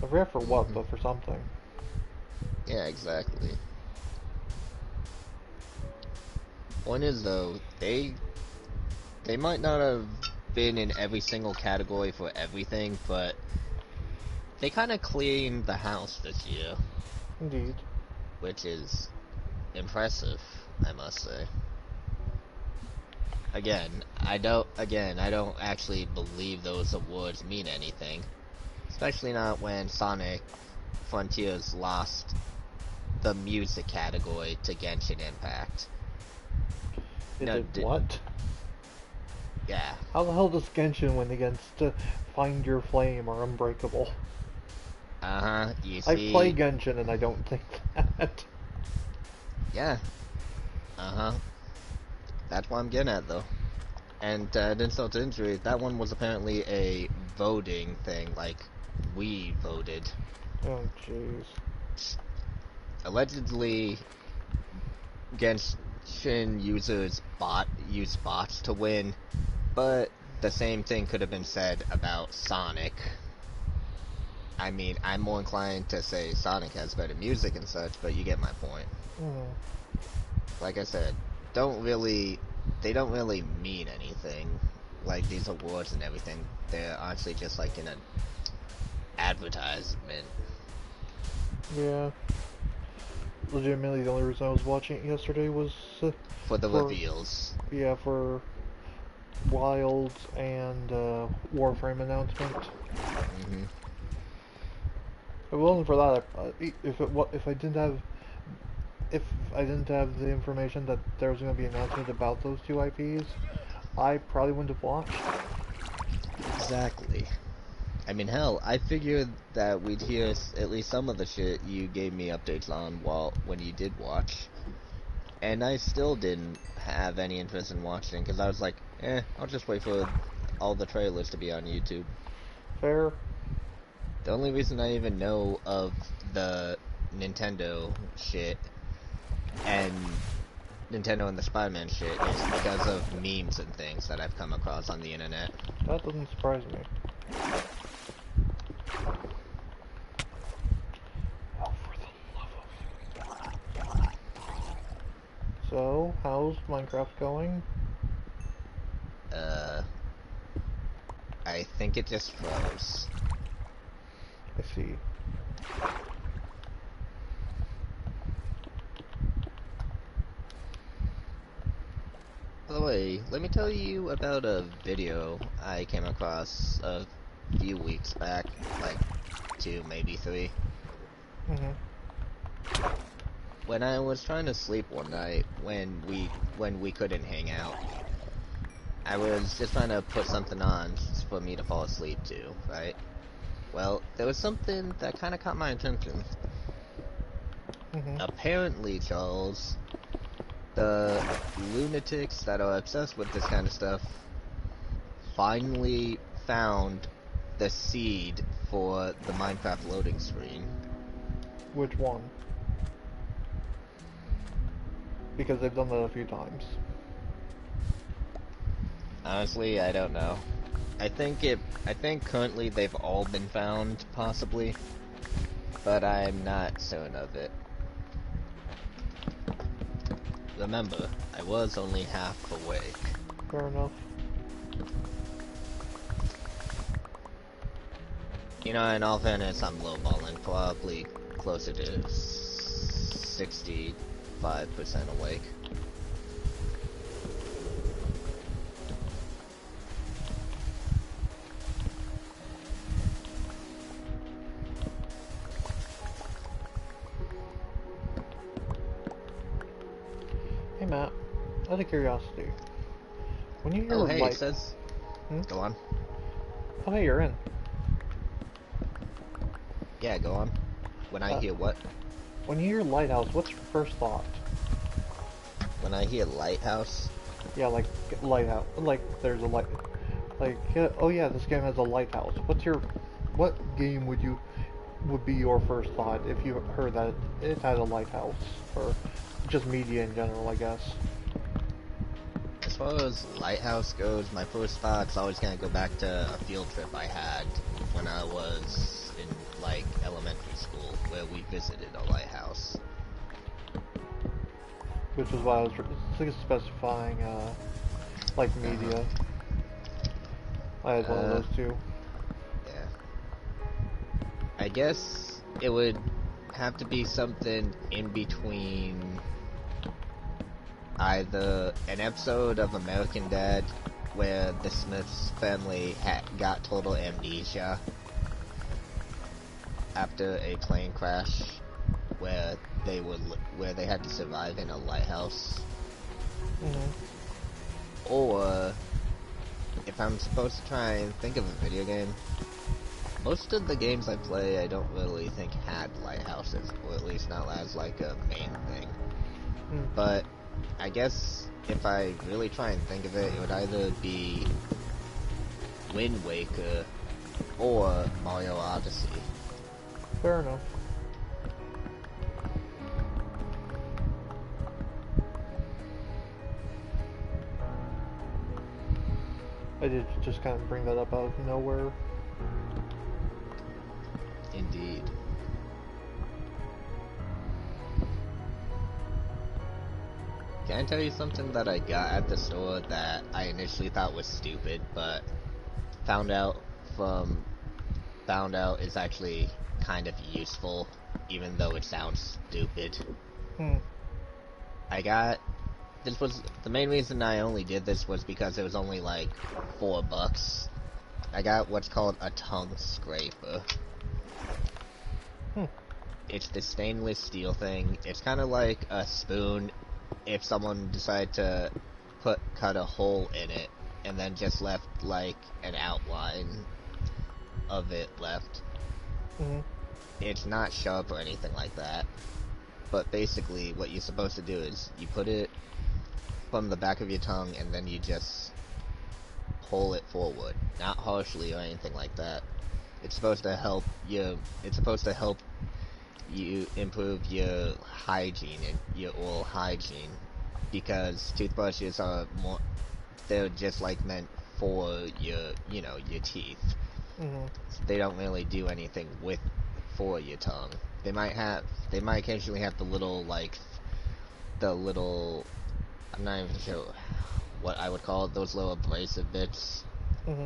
I forget for what, but for something. Yeah, exactly. Point is though, they might not have been in every single category for everything, but they kind of cleaned the house this year. Indeed. Which is impressive, I must say. Again, I don't actually believe those awards mean anything. Especially not when Sonic Frontiers lost the music category to Genshin Impact. What? Yeah. How the hell does Genshin win against Find Your Flame or Unbreakable? You see... I play Genshin and I don't think that. Yeah. That's what I'm getting at, though. And insult to injury, that one was apparently a voting thing, like, we voted. Oh, jeez. Allegedly, Genshin users use bots to win, but the same thing could have been said about Sonic. I mean, I'm more inclined to say Sonic has better music and such, but you get my point. Like I said, they don't really mean anything. Like, these awards and everything, they're honestly just like in an advertisement. Yeah. Legitimately, the only reason I was watching it yesterday was... for the reveals. Yeah, for Wilds and Warframe announcement. If it wasn't for that, if I didn't have the information that there was going to be an announcement about those 2 IPs, I probably wouldn't have watched. Exactly. I mean, hell, I figured that we'd hear at least some of the shit you gave me updates on when you did watch. And I still didn't have any interest in watching, because I was like, I'll just wait for all the trailers to be on YouTube. Fair. The only reason I even know of the Nintendo shit and Nintendo and the Spider-Man shit is because of memes and things that I've come across on the internet. That doesn't surprise me. Oh, for the love of... So, how's Minecraft going? I think it just froze. I see. By the way, let me tell you about a video I came across a few weeks back, like 2, maybe 3. When I was trying to sleep one night, when we couldn't hang out, I was just trying to put something on for me to fall asleep to, right? Well, there was something that kind of caught my attention. Apparently, Charles, the lunatics that are obsessed with this kind of stuff finally found the seed for the Minecraft loading screen. Which one? Because they've done that a few times. Honestly, I don't know. I think currently they've all been found, possibly, but I'm not certain of it. Remember, I was only half awake. Fair enough. You know, in all fairness, I'm lowballing, probably closer to 65% awake. Matt, out of curiosity, when you hear Oh, hey, it light... says... Hmm? Go on. Oh, hey, you're in. Yeah, go on. When I hear what? When you hear Lighthouse, what's your first thought? When I hear Lighthouse? Yeah, like, Lighthouse. Like, there's a light... Like, oh yeah, this game has a lighthouse. What game would be your first thought if you heard that it had a lighthouse? Or just media in general, I guess. As far as Lighthouse goes, my first thought's always gonna go back to a field trip I had when I was in, like, elementary school, where we visited a lighthouse. Which is why I was specifying, like, media. I had one of those too. Yeah. I guess it would have to be something in between either an episode of American Dad where the Smiths family got total amnesia after a plane crash where they had to survive in a lighthouse. Mm-hmm. Or if I'm supposed to try and think of a video game, most of the games I play I don't really think had lighthouses, or at least not as like a main thing. But I guess if I really try and think of it, it would either be Wind Waker or Mario Odyssey. Fair enough. I did just kind of bring that up out of nowhere. Indeed. Can I tell you something that I got at the store that I initially thought was stupid, but found out is actually kind of useful, even though it sounds stupid. This was the main reason I only did this was because it was only like $4. I got what's called a tongue scraper. It's the stainless steel thing. It's kind of like a spoon if someone decided to cut a hole in it and then just left like an outline of it left. It's not sharp or anything like that, but basically what you're supposed to do is you put it from the back of your tongue and then you just pull it forward, not harshly or anything like that. It's supposed to help you improve your hygiene and your oral hygiene, because toothbrushes they're just like meant for your teeth. They don't really do anything for your tongue. They might occasionally have the little I'm not even sure what I would call it, those little abrasive bits,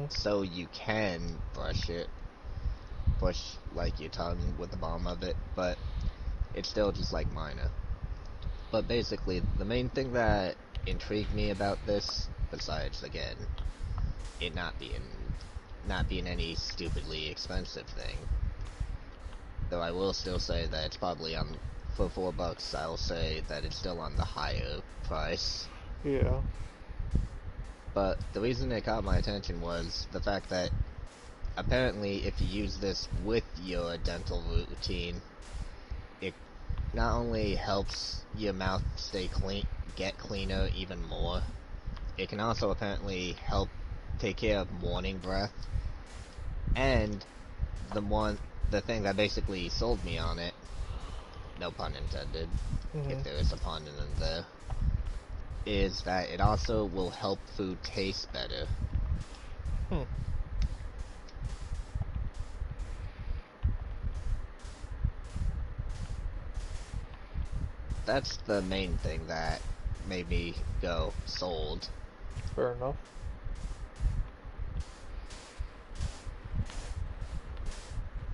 so you can brush like your tongue with the bottom of it, but it's still just like minor. But basically, the main thing that intrigued me about this, besides again it not being any stupidly expensive thing, though I will still say that it's probably for $4, I'll say that it's still on the higher price. Yeah. But the reason it caught my attention was the fact that apparently if you use this with your dental routine, it not only helps your mouth get cleaner even more, it can also apparently help take care of morning breath. And the thing that basically sold me on it, no pun intended, if there is a pun in there, is that it also will help food taste better. That's the main thing that made me go sold. Fair enough.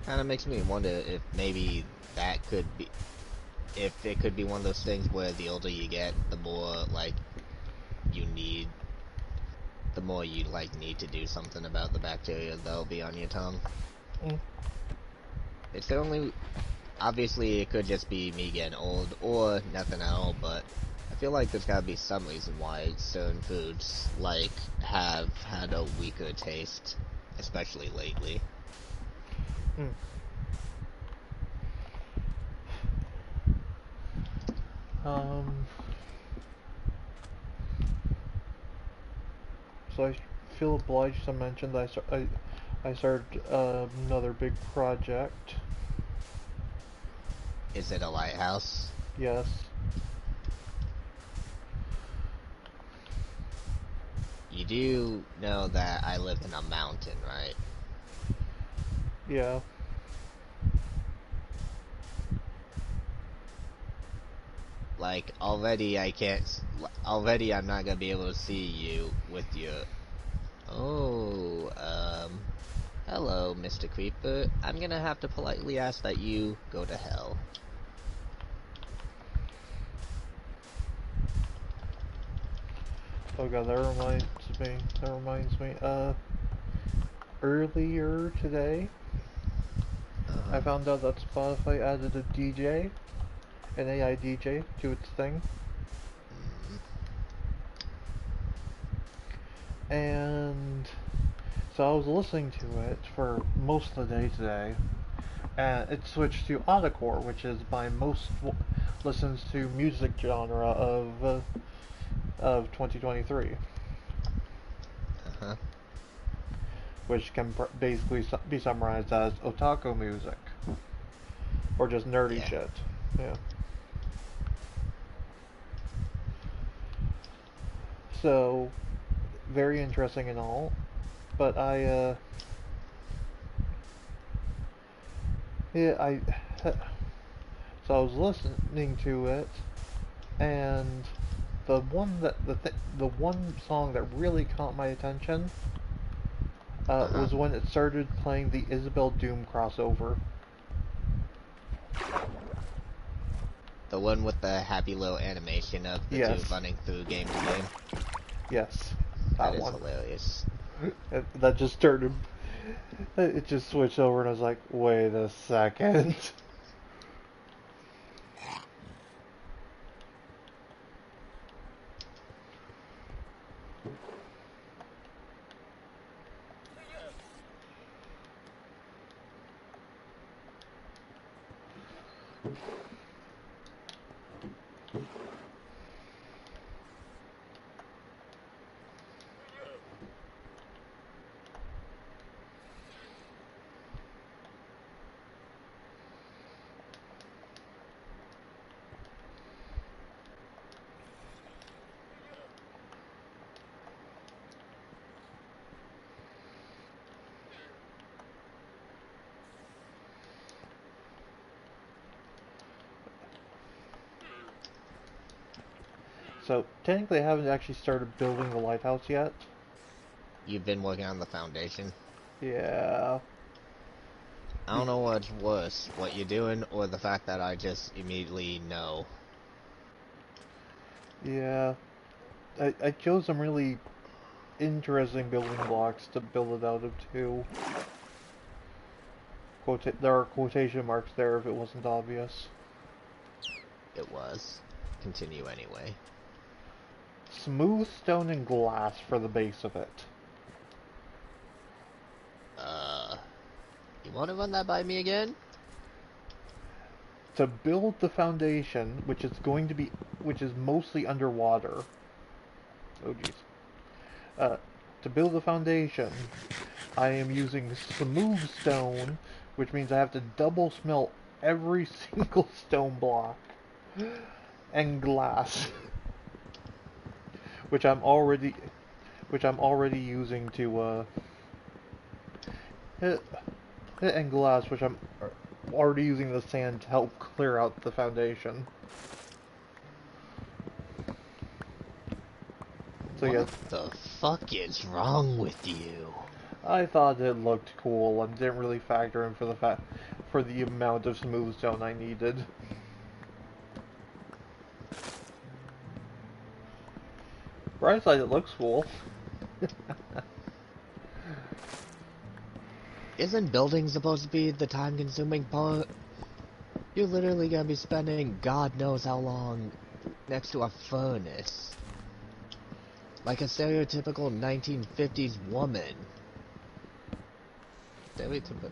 Kind of makes me wonder if maybe if it could be one of those things where the older you get, the more you need to do something about the bacteria that'll be on your tongue. It's the only, obviously it could just be me getting old or nothing at all, but feel like there's gotta be some reason why certain foods, like, have had a weaker taste, especially lately. Hmm. So I feel obliged to mention that I started another big project. Is it a lighthouse? Yes. You do know that I live in a mountain, right? Yeah. Like, already I can't... Already I'm not gonna be able to see you with your... Oh, hello, Mr. Creeper. I'm gonna have to politely ask that you go to hell. Oh god, that reminds me, earlier today, I found out that Spotify added a DJ, an AI DJ, to its thing. And so I was listening to it for most of the day today, and it switched to Autocore, which is my most listens to music genre of 2023, Uh-huh. which can basically be summarized as otaku music, or just nerdy Yeah. shit. Yeah. So, very interesting and all, but yeah, so I was listening to it, and the one song that really caught my attention Uh-huh. was when it started playing the Isabel Doom crossover. The one with the happy little animation of the two Yes, running through game to game. yes, That that is one. hilarious. That just started. It just switched over, and I was like, wait a second. So technically, I haven't actually started building the lighthouse yet. You've been working on the foundation. Yeah. I don't know what's worse, what you're doing, or the fact that I just immediately know. Yeah. I chose some really interesting building blocks to build it out of too. There are quotation marks there if it wasn't obvious. It was. Continue anyway. Smooth stone and glass for the base of it. You want to run that by me again? To build the foundation, which is mostly underwater. Oh jeez. To build the foundation, I am using smooth stone, which means I have to double smelt every single stone block, and glass, which I'm already using to hit, and glass, which I'm already using the sand to help clear out the foundation. So yeah, What the fuck is wrong with you? I thought it looked cool and didn't really factor in for the amount of smooth stone I needed. Bright side, it looks cool. Isn't building supposed to be the time-consuming part? You're literally gonna be spending God knows how long next to a furnace. Like a stereotypical 1950s woman. Stereotypical.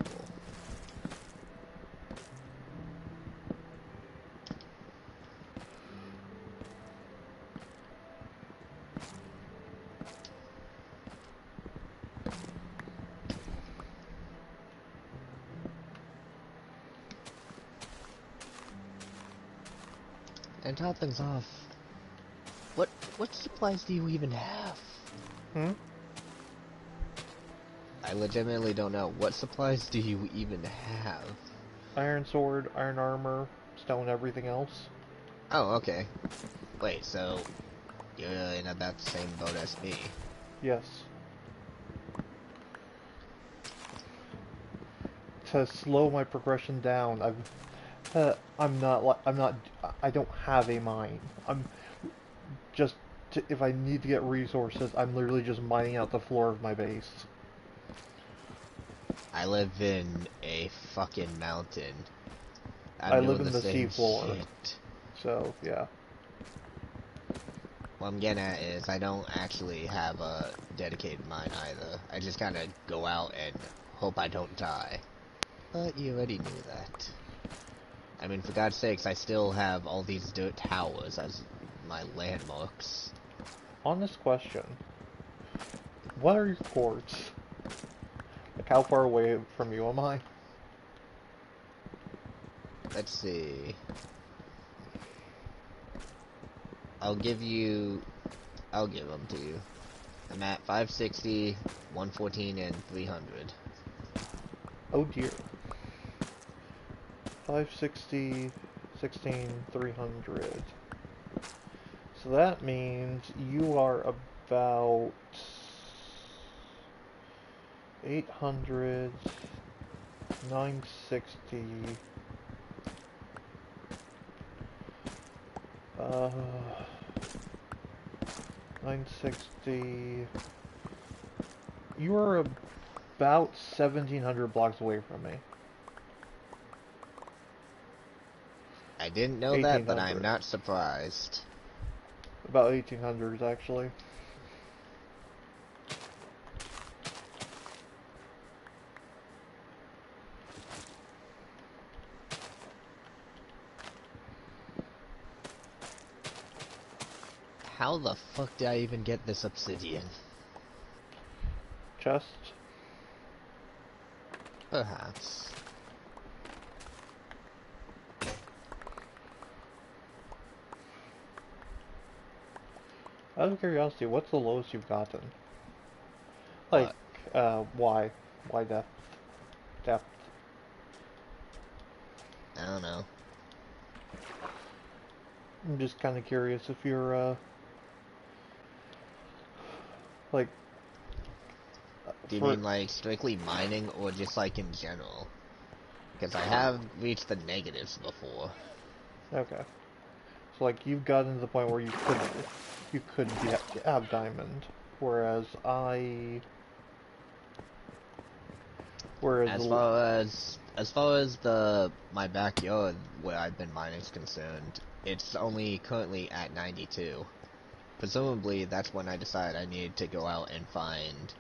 And top things off, what supplies do you even have? Hmm? I legitimately don't know. What supplies do you even have? Iron sword, iron armor, stone, everything else. Oh, okay. Wait, so you're in about the same boat as me. Yes. To slow my progression down, I don't have a mine. I'm just, if I need to get resources, I'm literally just mining out the floor of my base. I live in a fucking mountain. I I'm live doing in the the same seafloor, shit. so yeah. What I'm getting at is I don't actually have a dedicated mine either. I just kind of go out and hope I don't die. But you already knew that. I mean, for God's sakes, I still have all these dirt towers as my landmarks. Honest question. What are your ports? Like, how far away from you am I? Let's see. I'll give them to you. I'm at 560, 114, and 300. Oh dear. 560, 16, 300. So that means you are about 800, 960, 960. You are about 1700 blocks away from me. I didn't know that, but I'm not surprised. About 1800s, actually. How the fuck did I even get this obsidian? Chest? Perhaps. Out of curiosity, what's the lowest you've gotten? Like, why? Why depth? Depth. I don't know. I'm just kind of curious if you're, like... Do you mean like strictly mining or just like in general? Because I have reached the negatives before. Okay. So like you've gotten to the point where you could have diamond, whereas As far as my backyard where I've been mining is concerned, it's only currently at 92. Presumably that's when I decided I needed to go out and find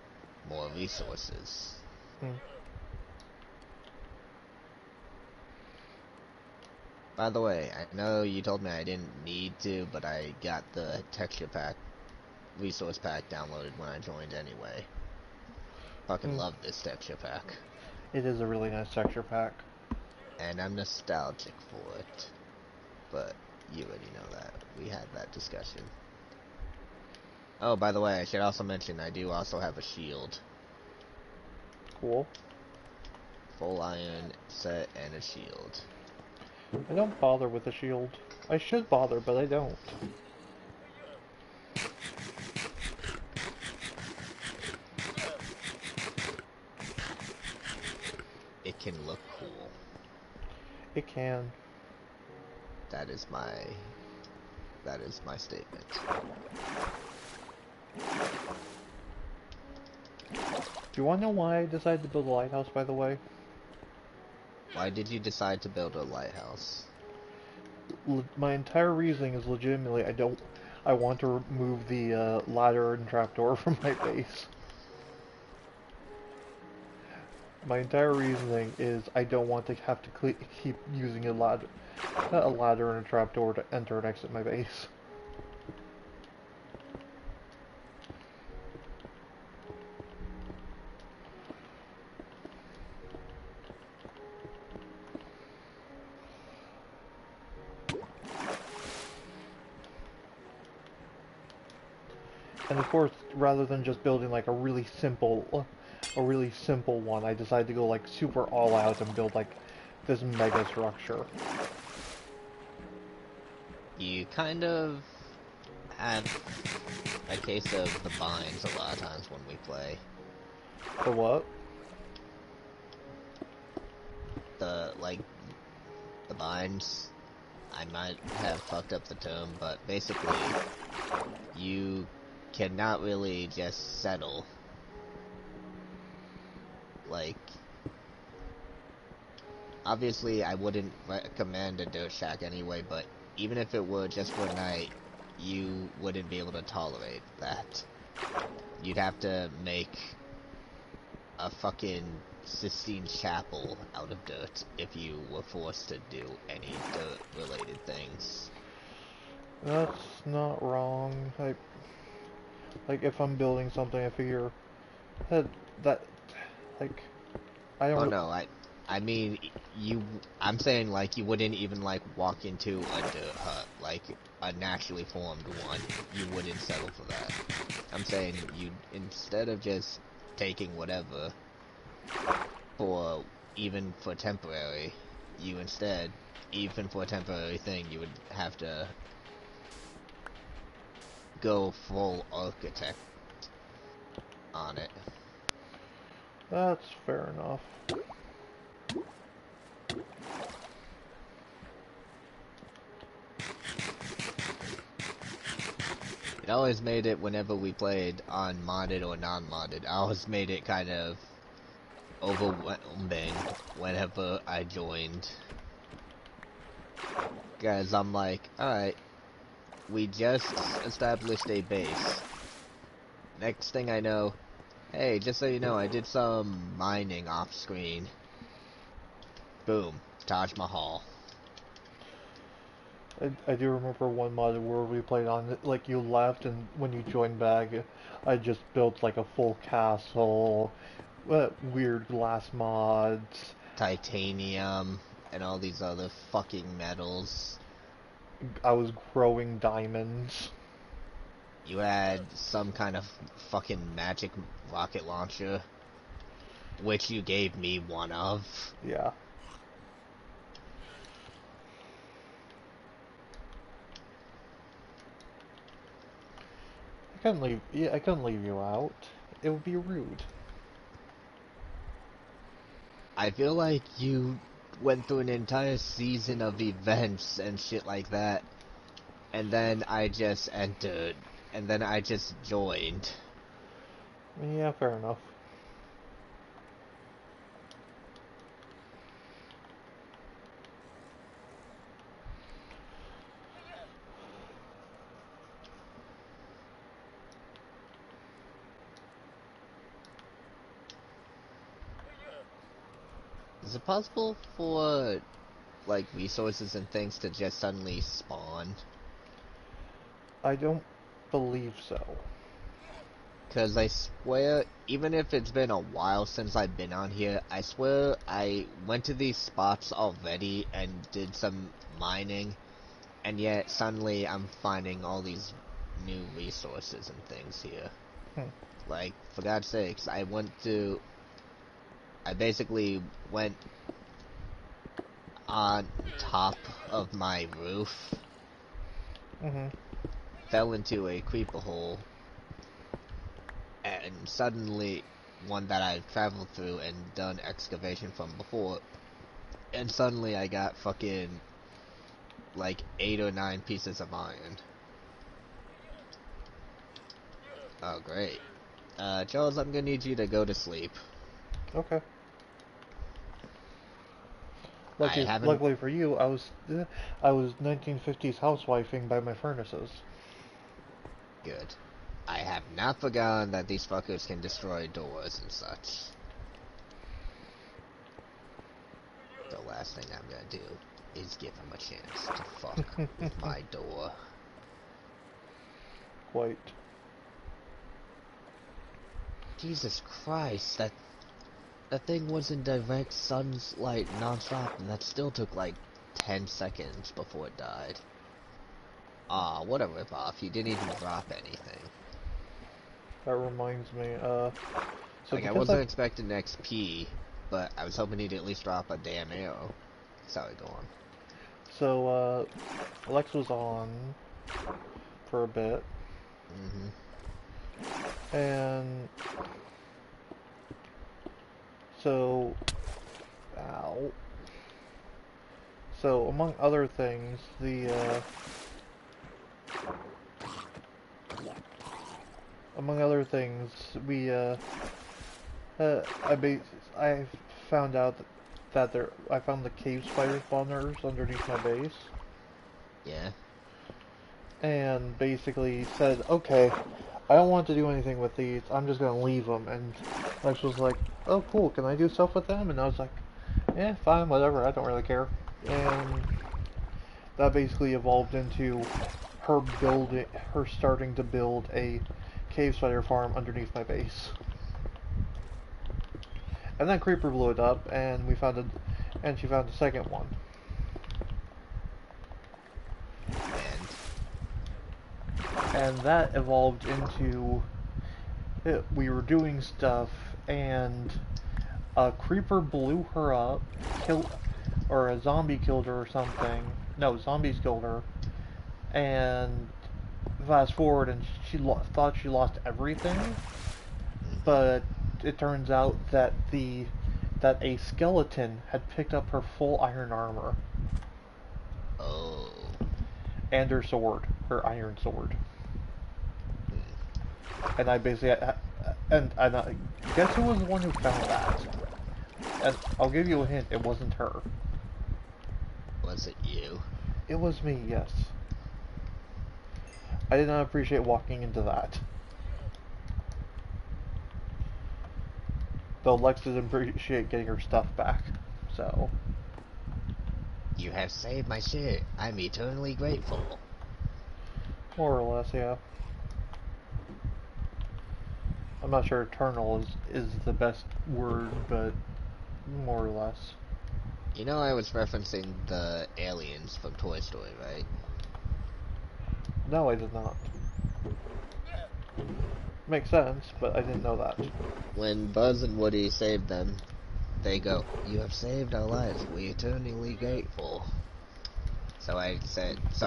more resources. By the way, I know you told me I didn't need to, but I got the texture pack, resource pack downloaded when I joined anyway. Fucking love this texture pack. It is a really nice texture pack. And I'm nostalgic for it. But you already know that. We had that discussion. Oh, by the way, I should also mention I do also have a shield. Cool. Full iron set and a shield. I don't bother with the shield. I should bother, but I don't. It can look cool. It can. That is my statement. Do you want to know why I decided to build a lighthouse, by the way? Why did you decide to build a lighthouse? my entire reasoning is legitimately I want to remove the ladder and trapdoor from my base. My entire reasoning is I don't want to have to keep using a ladder and a trapdoor to enter and exit my base. And of course, rather than just building like a really simple one, I decided to go like super all out and build like this mega structure. You kind of have a case of the binds a lot of times when we play. The what? The binds. I might have fucked up the term, but basically, you cannot really just settle. Like, obviously I wouldn't recommend a dirt shack anyway, but even if it were just for a night, you wouldn't be able to tolerate that. You'd have to make a fucking Sistine Chapel out of dirt if you were forced to do any dirt-related things. That's not wrong. Like if I'm building something, I figure that like I don't. Oh no, I mean I'm saying like you wouldn't even like walk into a dirt hut, like a naturally formed one. You wouldn't settle for that. I'm saying you instead of just taking whatever even for temporary, you instead, even for a temporary thing, you would have to go full architect on it. That's fair enough. It always made it whenever we played on modded or non-modded. I always made it kind of overwhelming whenever I joined. Guys, I'm like, alright, we just established a base. Next thing I know, hey, just so you know, I did some mining off screen. Boom, Taj Mahal. I do remember one mod where we played on it, like you left and when you joined back, I just built like a full castle, weird glass mods. Titanium, and all these other fucking metals. I was growing diamonds. You had some kind of fucking magic rocket launcher, which you gave me one of. Yeah. I couldn't leave you out. It would be rude. I feel like you went through an entire season of events and shit like that, and then I just entered, and then I just joined. Yeah, fair enough. Is it possible for, like, resources and things to just suddenly spawn? I don't believe so. Because I swear, even if it's been a while since I've been on here, I swear I went to these spots already and did some mining, and yet suddenly I'm finding all these new resources and things here. Like, for God's sakes, I basically went on top of my roof, fell into a creeper hole, and suddenly, one that I've traveled through and done excavation from before, and suddenly I got fucking, like, 8 or 9 pieces of iron. Oh, great. Charles, I'm gonna need you to go to sleep. Okay. I haven't... Luckily for you, I was 1950s housewifing by my furnaces. Good. I have not forgotten that these fuckers can destroy doors and such. The last thing I'm gonna do is give them a chance to fuck with my door. Quite. Jesus Christ, that thing was in direct sunlight non-stop, and that still took like 10 seconds before it died. Aw, what a ripoff. He didn't even drop anything. That reminds me, so like, I wasn't expecting XP, but I was hoping he'd at least drop a damn arrow. Sorry, go on. So, Lex was on for a bit. And so, ow. So, among other things, we, I found out that I found the cave spider spawners underneath my base. Yeah. And basically said, okay, I don't want to do anything with these, I'm just gonna leave them. And Lex was like, oh cool, can I do stuff with them? And I was like, yeah, fine, whatever, I don't really care. And that basically evolved into her starting to build a cave spider farm underneath my base. And then Creeper blew it up, and she found a second one. And that evolved into we were doing stuff, and a creeper blew her up, or a zombie killed her or something. No, zombies killed her. And fast forward, and she thought she lost everything, but it turns out that a skeleton had picked up her full iron armor. Oh. And her sword, her iron sword. And I basically, and guess who was the one who found that? And I'll give you a hint, it wasn't her. Was it you? It was me, yes. I did not appreciate walking into that. Though Lex didn't appreciate getting her stuff back, so... You have saved my shit. I'm eternally grateful. More or less, yeah. I'm not sure eternal is the best word, but more or less. You know I was referencing the aliens from Toy Story, right? No, I did not. Makes sense, but I didn't know that. When Buzz and Woody saved them, they go, "You have saved our lives. We're eternally grateful." So I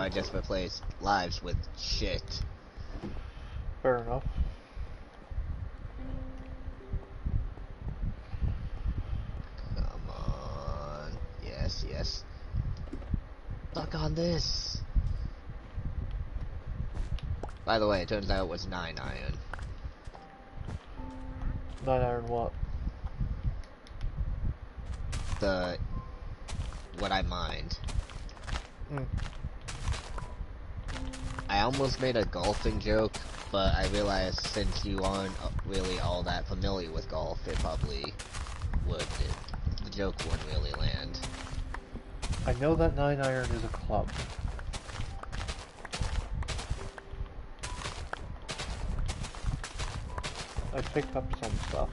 just replaced lives with shit. Fair enough. Come on. Yes, yes. Suck on this. By the way, it turns out it was 9 iron. 9 iron what? What I mined. Mm. I almost made a golfing joke, but I realized since you aren't really all that familiar with golf, it probably the joke wouldn't really land. I know that 9 iron is a club. I picked up some stuff.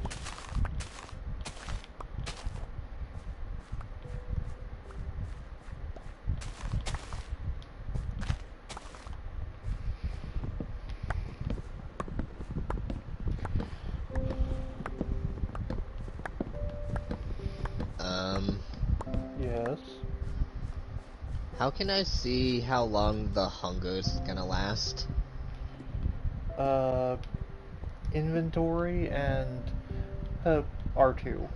Yes. How can I see how long the hunger's gonna last? Inventory and R2.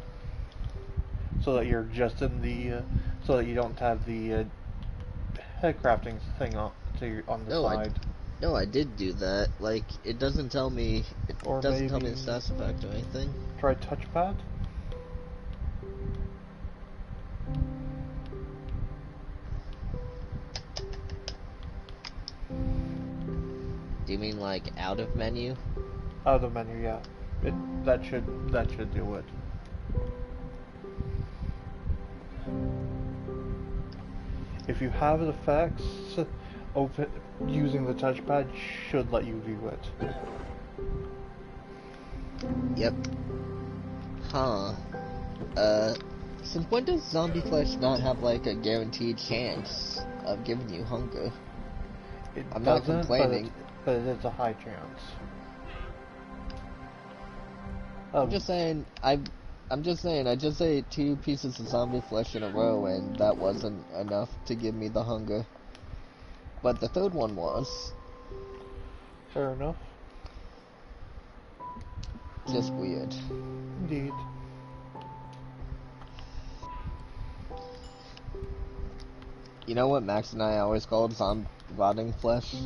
So that you're just in the, so that you don't have the crafting thing on the side. No, I did do that. Like, it doesn't tell me, Or doesn't tell me maybe the status effect or anything. Try touchpad? Do you mean like out of menu? Out of menu, yeah. That should do it. If you have effects, using the touchpad should let you view it. Yep. Huh. Since when does zombie flesh not have like a guaranteed chance of giving you hunger? I'm not complaining. But it is a high chance. I'm just saying, I just ate 2 pieces of zombie flesh in a row, and that wasn't enough to give me the hunger. But the third one was. Fair enough. Just weird. Indeed. You know what Max and I always called rotting flesh?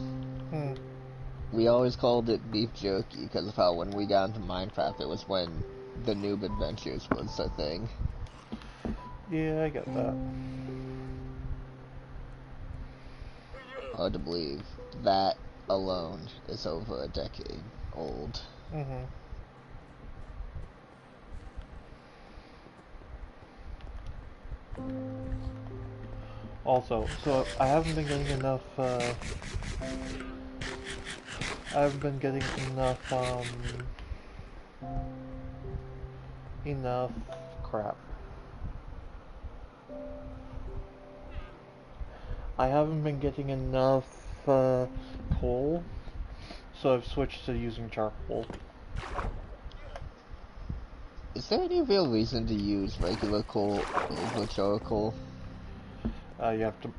We always called it beef jerky because of how when we got into Minecraft, it was when the Noob Adventures was a thing. Yeah, I get that. Hard to believe that alone is over a decade old. Also, so I haven't been getting enough, enough crap. I haven't been getting enough, coal, so I've switched to using charcoal. Is there any real reason to use regular coal over charcoal? You have to,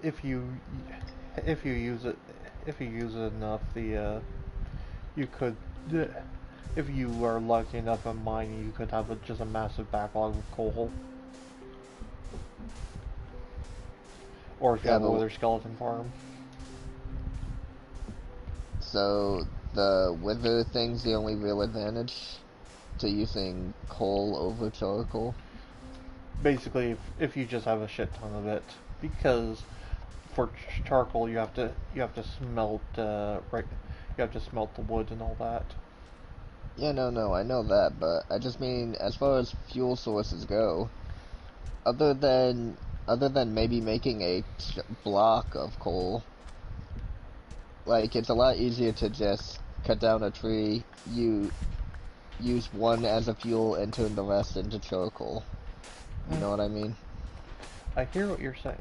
if you use it enough, you could, if you are lucky enough in mining, you could have just a massive backlog of coal. Or if you have a wither skeleton farm. So the wither thing's the only real advantage to using coal over charcoal? Basically, if you just have a shit ton of it, because for charcoal you have to smelt you have to smelt the wood and all that. Yeah, no, I know that, but I just mean as far as fuel sources go, other than maybe making a block of coal, like it's a lot easier to just cut down a tree, you use one as a fuel and turn the rest into charcoal. You know what I mean? I hear what you're saying.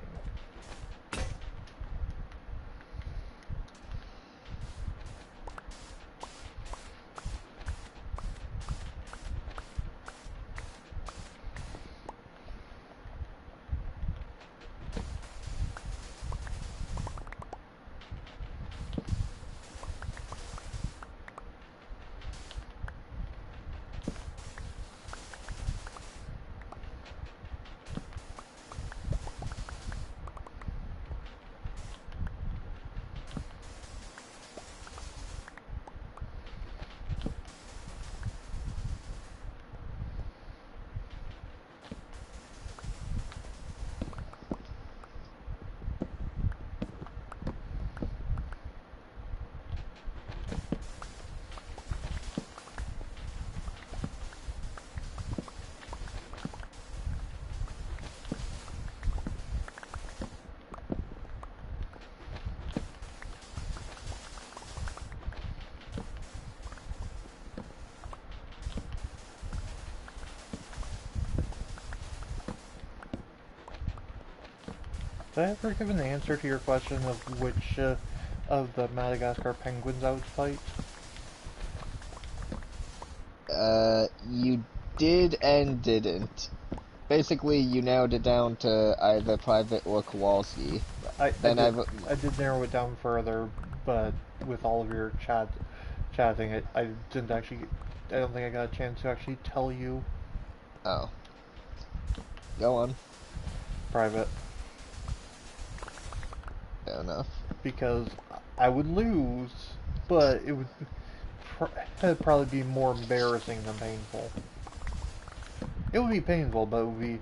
Did I ever give an answer to your question of which of the Madagascar penguins I would fight? You did and didn't. Basically, you narrowed it down to either Private or Kowalski. I did narrow it down further, but with all of your chatting, I didn't actually. I don't think I got a chance to actually tell you. Oh. Go on. Private. Fair enough. Because I would lose, but it would it'd probably be more embarrassing than painful. It would be painful, but it would be,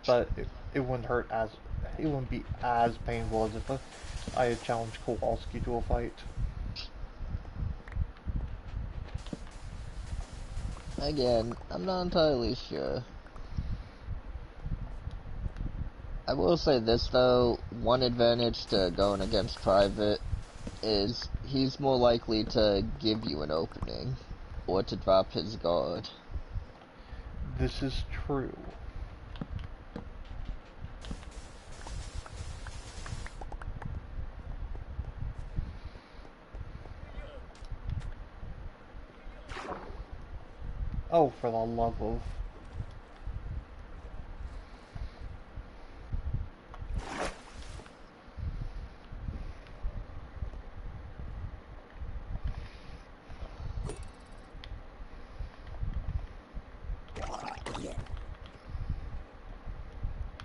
but it wouldn't hurt as it wouldn't be as painful as if I had challenged Kowalski to a fight. Again, I'm not entirely sure. I will say this though, one advantage to going against Private is he's more likely to give you an opening, or to drop his guard. This is true. Oh, for the love of...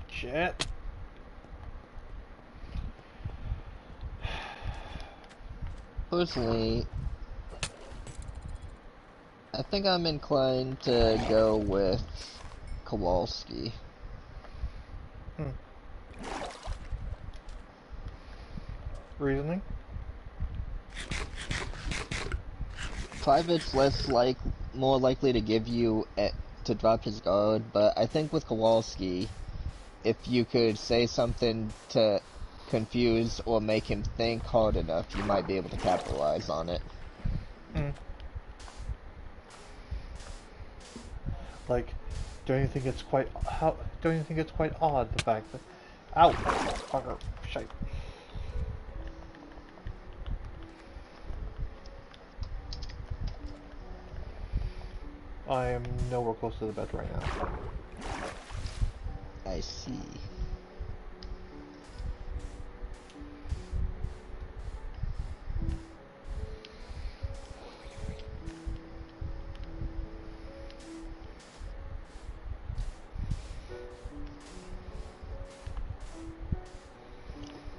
Shit. Personally, I think I'm inclined to go with Kowalski. Reasoning? Private's more likely to give you to drop his guard, but I think with Kowalski, if you could say something to confuse or make him think hard enough, you might be able to capitalize on it. Like, don't you think it's quite odd the fact that... Ow! Fucker. Shite. I am nowhere close to the bed right now. I see.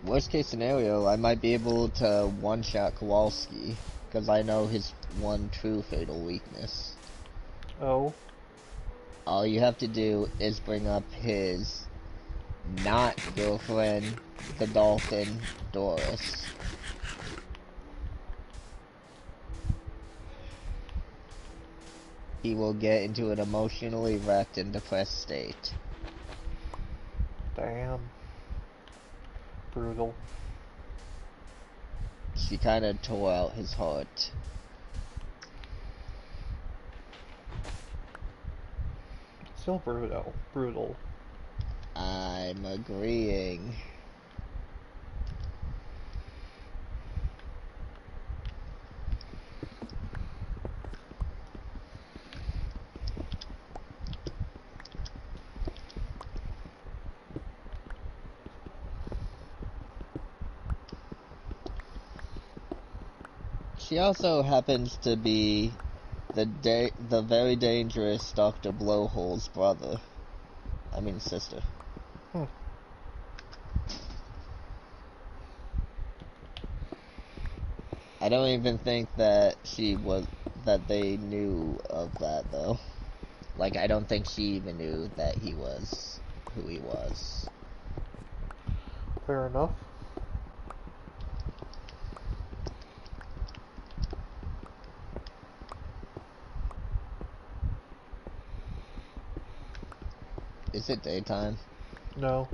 Worst case scenario, I might be able to one-shot Kowalski, because I know his one true fatal weakness. Oh? All you have to do is bring up his not-girlfriend, the dolphin, Doris. He will get into an emotionally wrecked and depressed state. Damn. Brutal. She kind of tore out his heart. Still brutal. Brutal. I'm agreeing. She also happens to be the very dangerous Dr. Blowhole's brother. I mean sister. I don't even think that they knew of that though. Like, I don't think she even knew that he was who he was. Fair enough. Is it daytime? No.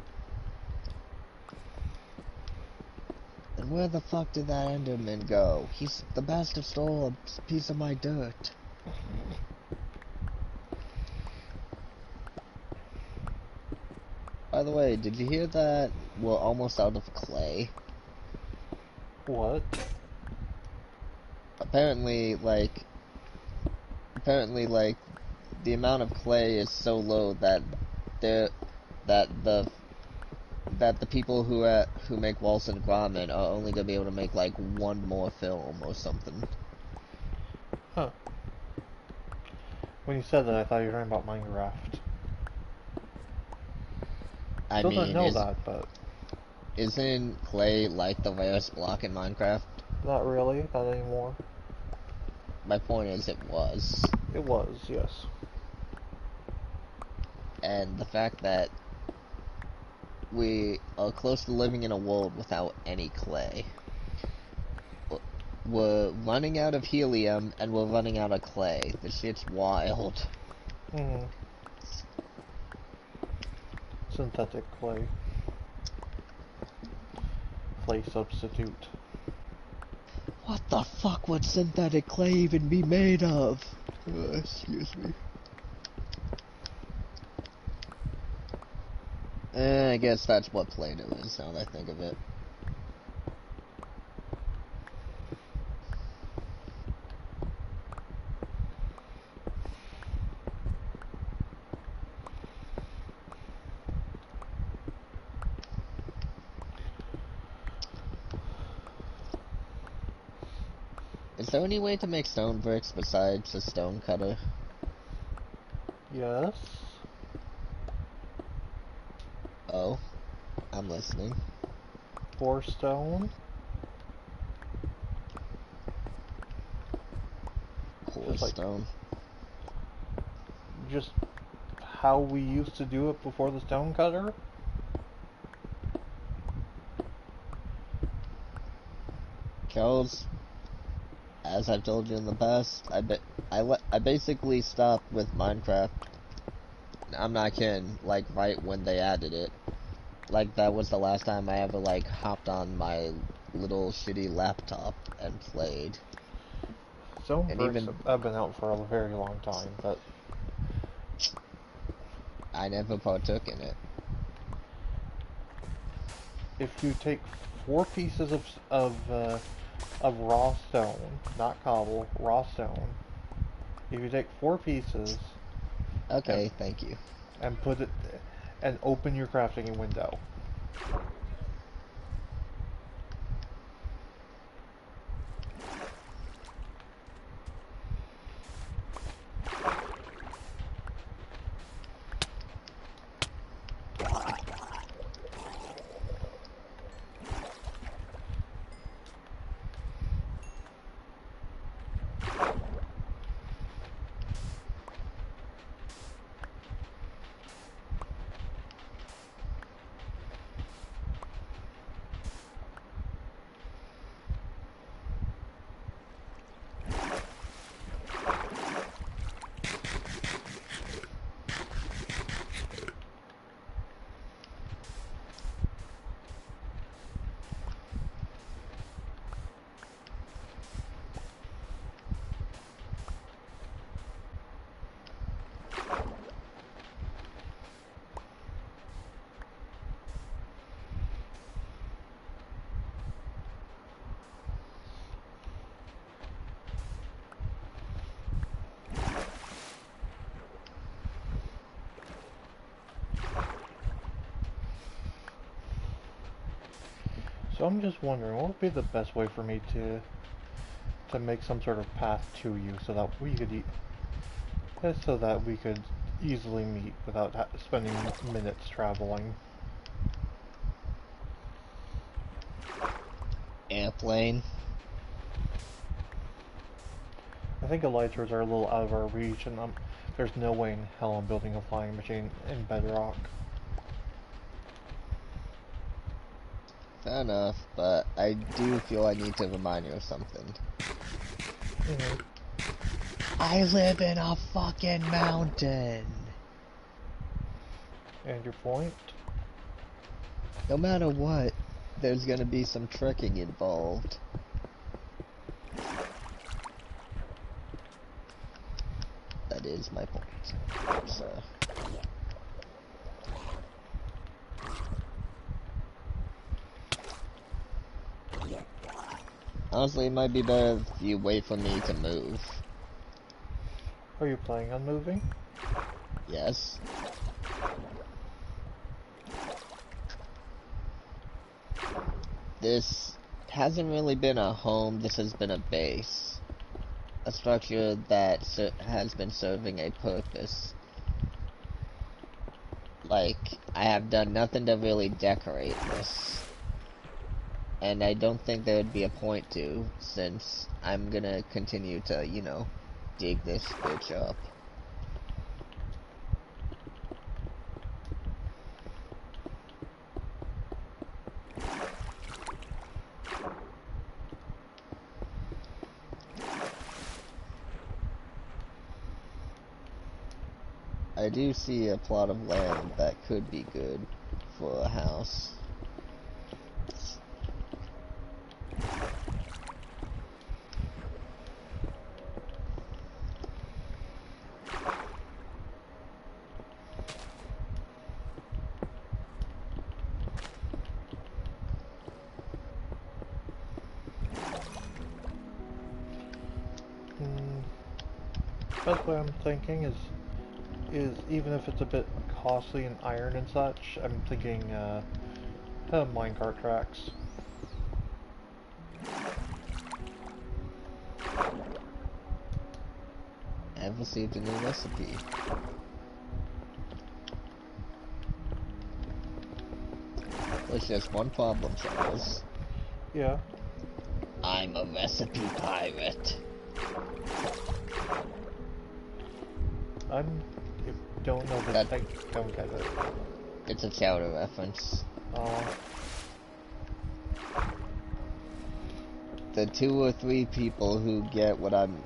And where the fuck did that Enderman go? The bastard stole a piece of my dirt. By the way, did you hear that we're almost out of clay? What? Apparently, the amount of clay is so low that the people who make walls and grommet are only gonna be able to make like one more film or something. Huh. When you said that, I thought you were talking about Minecraft. I Still mean, don't know that, but... Isn't clay like the rarest block in Minecraft? Not really, not anymore. My point is, it was. It was, yes. And the fact that we are close to living in a world without any clay. We're running out of helium, and we're running out of clay. This shit's wild. Mm. Synthetic clay. Clay substitute. What the fuck would synthetic clay even be made of? Excuse me. I guess that's what Play-Doh is, now that I think of it. Is there any way to make stone bricks besides a stone cutter? Yes. Oh, I'm listening. 4 stone. Core stone. Just how we used to do it before the stone cutter. Charles, as I've told you in the past, I basically stopped with Minecraft. I'm not kidding, like right when they added it. Like that was the last time I ever like hopped on my little shitty laptop and played. Stone bricks have been out for a very long time, but I never partook in it. If you take 4 pieces of raw stone, not cobble, raw stone. If you take 4 pieces, okay, thank you, and put it and open your crafting window. So I'm just wondering, what would be the best way for me to make some sort of path to you, so that we could easily meet without spending minutes traveling. Airplane. I think elytras are a little out of our reach, and there's no way in hell I'm building a flying machine in Bedrock. Fair enough, but I do feel I need to remind you of something. I live in a fucking mountain! And your point? No matter what, there's gonna be some trekking involved. That is my point. So. Honestly, it might be better if you wait for me to move. Are you planning on moving? Yes. This hasn't really been a home, this has been a base. A structure that has been serving a purpose. Like, I have done nothing to really decorate this. And I don't think there would be a point to, since I'm gonna continue to, you know, dig this bitch up. I do see a plot of land that could be good for a house. That's what I'm thinking is even if it's a bit costly in iron and such, I'm thinking minecart tracks. I've received a new recipe. There's just one problem, Charles. Yeah. I'm a recipe pirate. Don't know this. I don't get it. It's a Chowder reference. The 2 or 3 people who get what I'm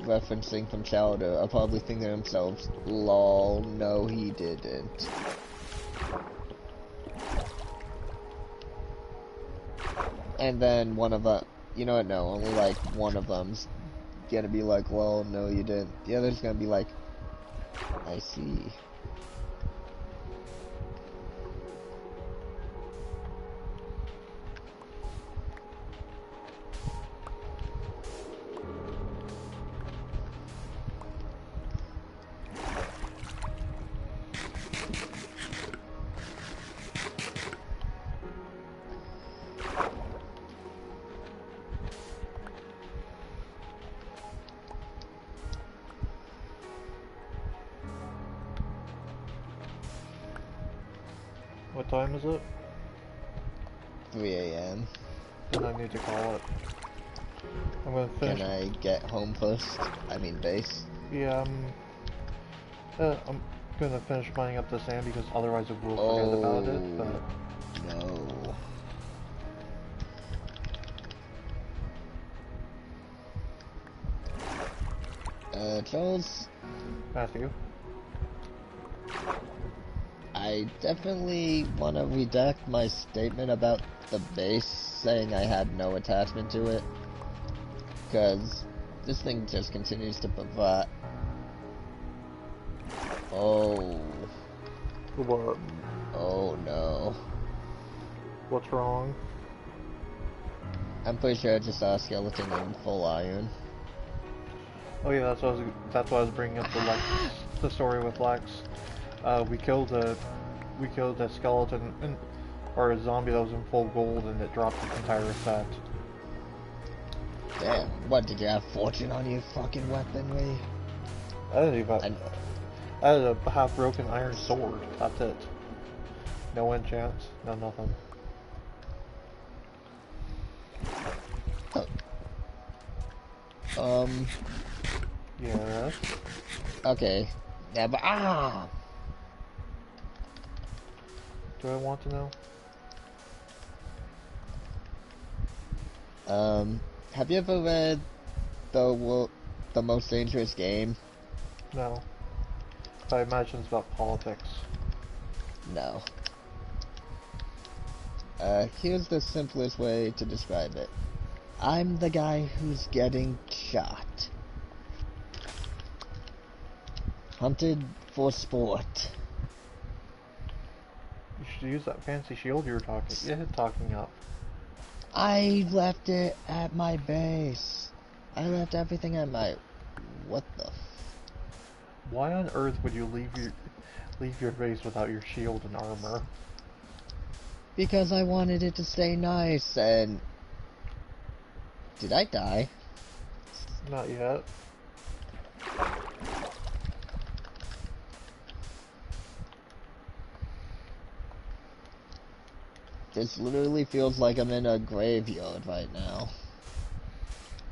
referencing from Chowder are probably thinking to themselves, lol, no he didn't. And then one of them, you know what, no, only like one of them's gonna be like, lol, no you didn't. The other's gonna be like, I see. What time is it? 3 a.m. Then I need to call it. I'm gonna finish. Can I get home first? I mean base? Yeah, I'm gonna finish mining up the sand because otherwise I will forget about it, but... No. Charles? Matthew? I definitely want to redact my statement about the base, saying I had no attachment to it. Because this thing just continues to provide. Oh. What? Oh no. What's wrong? I'm pretty sure I just saw a skeleton in full iron. Oh yeah, that's why I was bringing up the story with Lex. We killed a skeleton or a zombie that was in full gold, and it dropped its entire set. Damn, what, did you have fortune on your fucking weaponry? I didn't even. I had a half-broken iron sword. That's it. No enchants, no nothing. Yeah. Okay. Yeah, but Do I want to know? Have you ever read the Most Dangerous Game? No. I imagine it's about politics. No. Here's the simplest way to describe it. I'm the guy who's getting shot. Hunted for sport. You should use that fancy shield you were talking up. I left it at my base. I left everything at my... What the... Why on earth would you leave your base without your shield and armor? Because I wanted it to stay nice, and... Did I die? Not yet. This literally feels like I'm in a graveyard right now.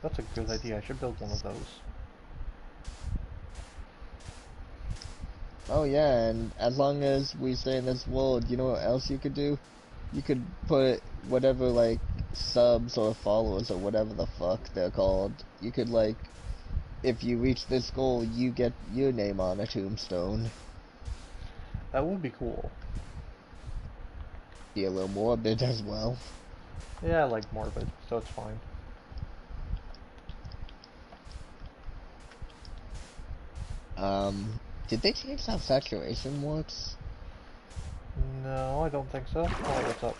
That's a good idea. I should build one of those. Oh yeah, and as long as we stay in this world, you know what else you could do? You could put whatever, like, subs or followers or whatever the fuck they're called. You could, like, if you reach this goal, you get your name on a tombstone. That would be cool. Be a little morbid as well. Yeah, I like morbid, so it's fine. Did they change how saturation works? No, I don't think so. Oh, what's up?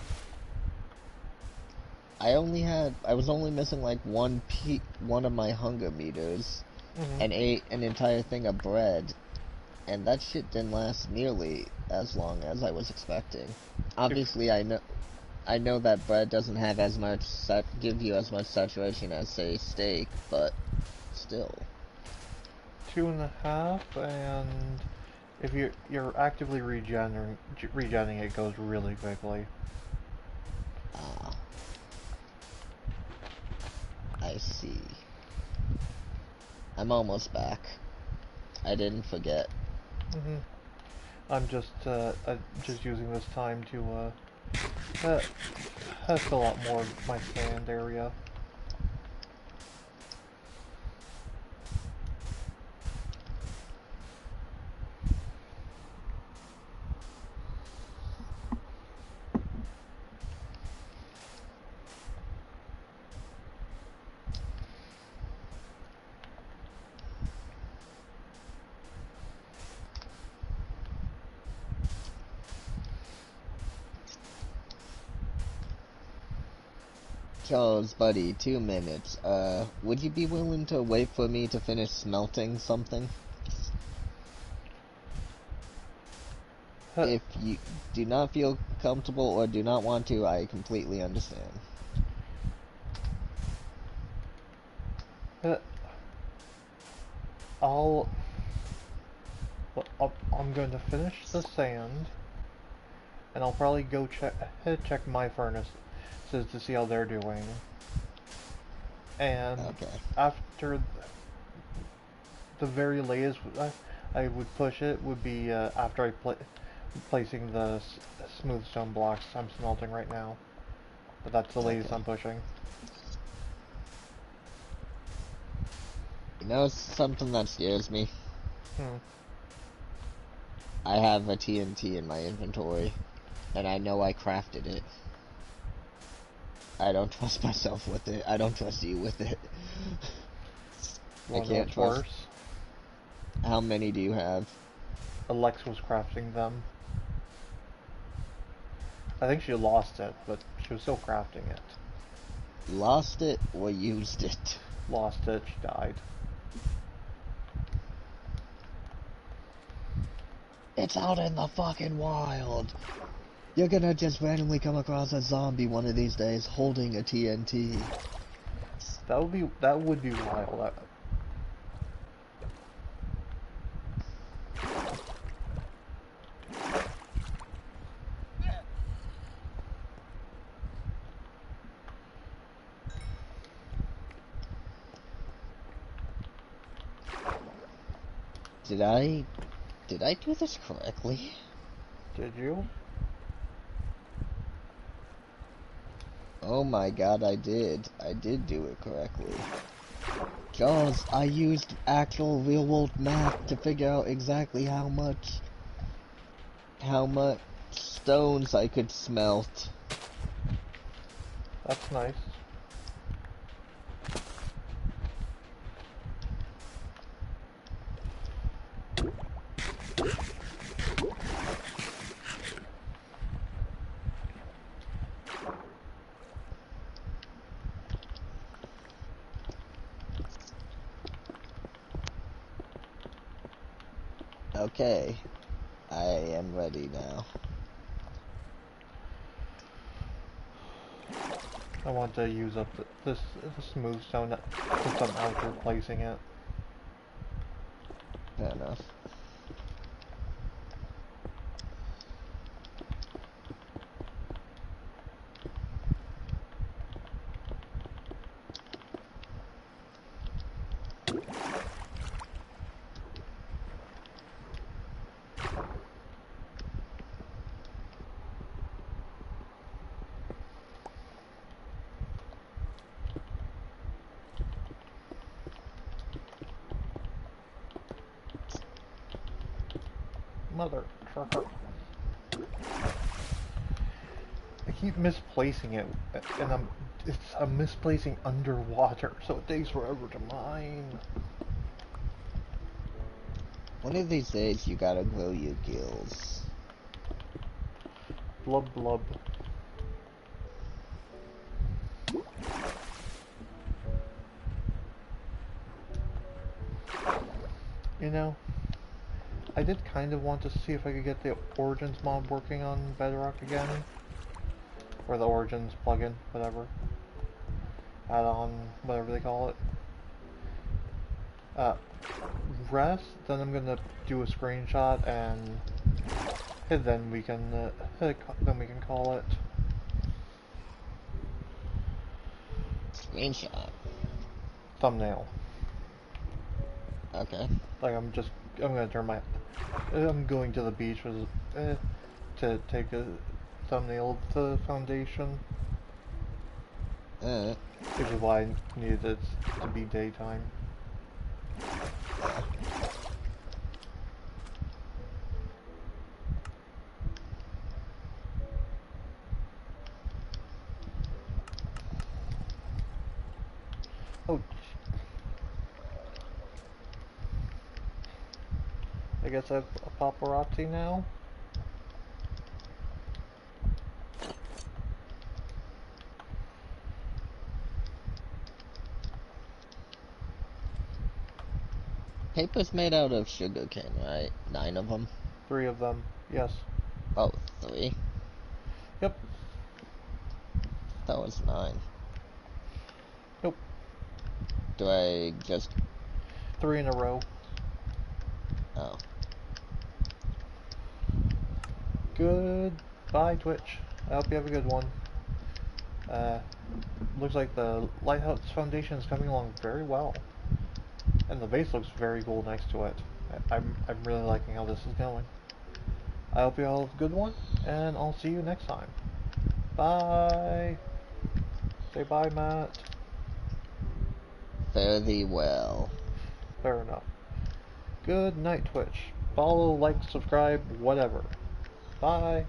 I was only missing like one of my hunger meters, and Mm-hmm. ate an entire thing of bread, and that shit didn't last nearly as long as I was expecting. If Obviously, I know that bread doesn't have as much give you as much saturation as say steak, but still. 2.5, and if you're actively regenerating, it goes really quickly. Ah, I see. I'm almost back. I didn't forget. Mm-hmm. I'm just using this time to fill out more of my sand area. Charles, buddy, 2 minutes. Would you be willing to wait for me to finish smelting something? Huh, If you do not feel comfortable or do not want to, I completely understand. huh, I'll, I'm going to finish the sand, and I'll probably go check my furnaces to see how they're doing. And Okay. after the very latest I would push it would be after placing the smooth stone blocks I'm smelting right now. But that's the latest Okay. I'm pushing. You know something that scares me? Hmm. I have a TNT in my inventory, and I know I crafted it. I don't trust myself with it. I don't trust you with it. You I wanna know can't what's trust. worse? How many do you have? Alex was crafting them. I think she lost it, but she was still crafting it. Lost it or used it? Lost it, she died. It's out in the fucking wild. You're gonna just randomly come across a zombie one of these days holding a TNT. That would be wild. Did I did I do this correctly? Did you? Oh my god, I did. I did do it correctly. Jaws, I used actual real world math to figure out exactly how much stones I could smelt. That's nice. Okay, I am ready now. I want to use up the smooth stone since I'm out replacing it. Fair enough. Mother I keep misplacing it, and I'm misplacing underwater, so it takes forever to mine. One of these days, you gotta grow your gills. Blub blub. You know, I did kind of want to see if I could get the Origins mod working on Bedrock again. Or the Origins plugin, whatever. Add-on, whatever they call it. Rest, then I'm gonna do a screenshot and then we can call it. Screenshot. Thumbnail. Okay. Like I'm going to the beach to take a thumbnail of the foundation. Which is why I needed it to be daytime. Oh, I guess I have a paparazzi now. Paper's made out of sugarcane, right? 9 of them? 3 of them, yes. Oh, 3? Yep. That was 9. Nope. Do I just... 3 in a row. Oh. Goodbye, Twitch. I hope you have a good one. Looks like the Lighthouse Foundation is coming along very well. And the base looks very cool next to it. I'm really liking how this is going. I hope you all have a good one, and I'll see you next time. Bye! Say bye, Matt. Fare thee well. Fair enough. Good night, Twitch. Follow, like, subscribe, whatever. Bye!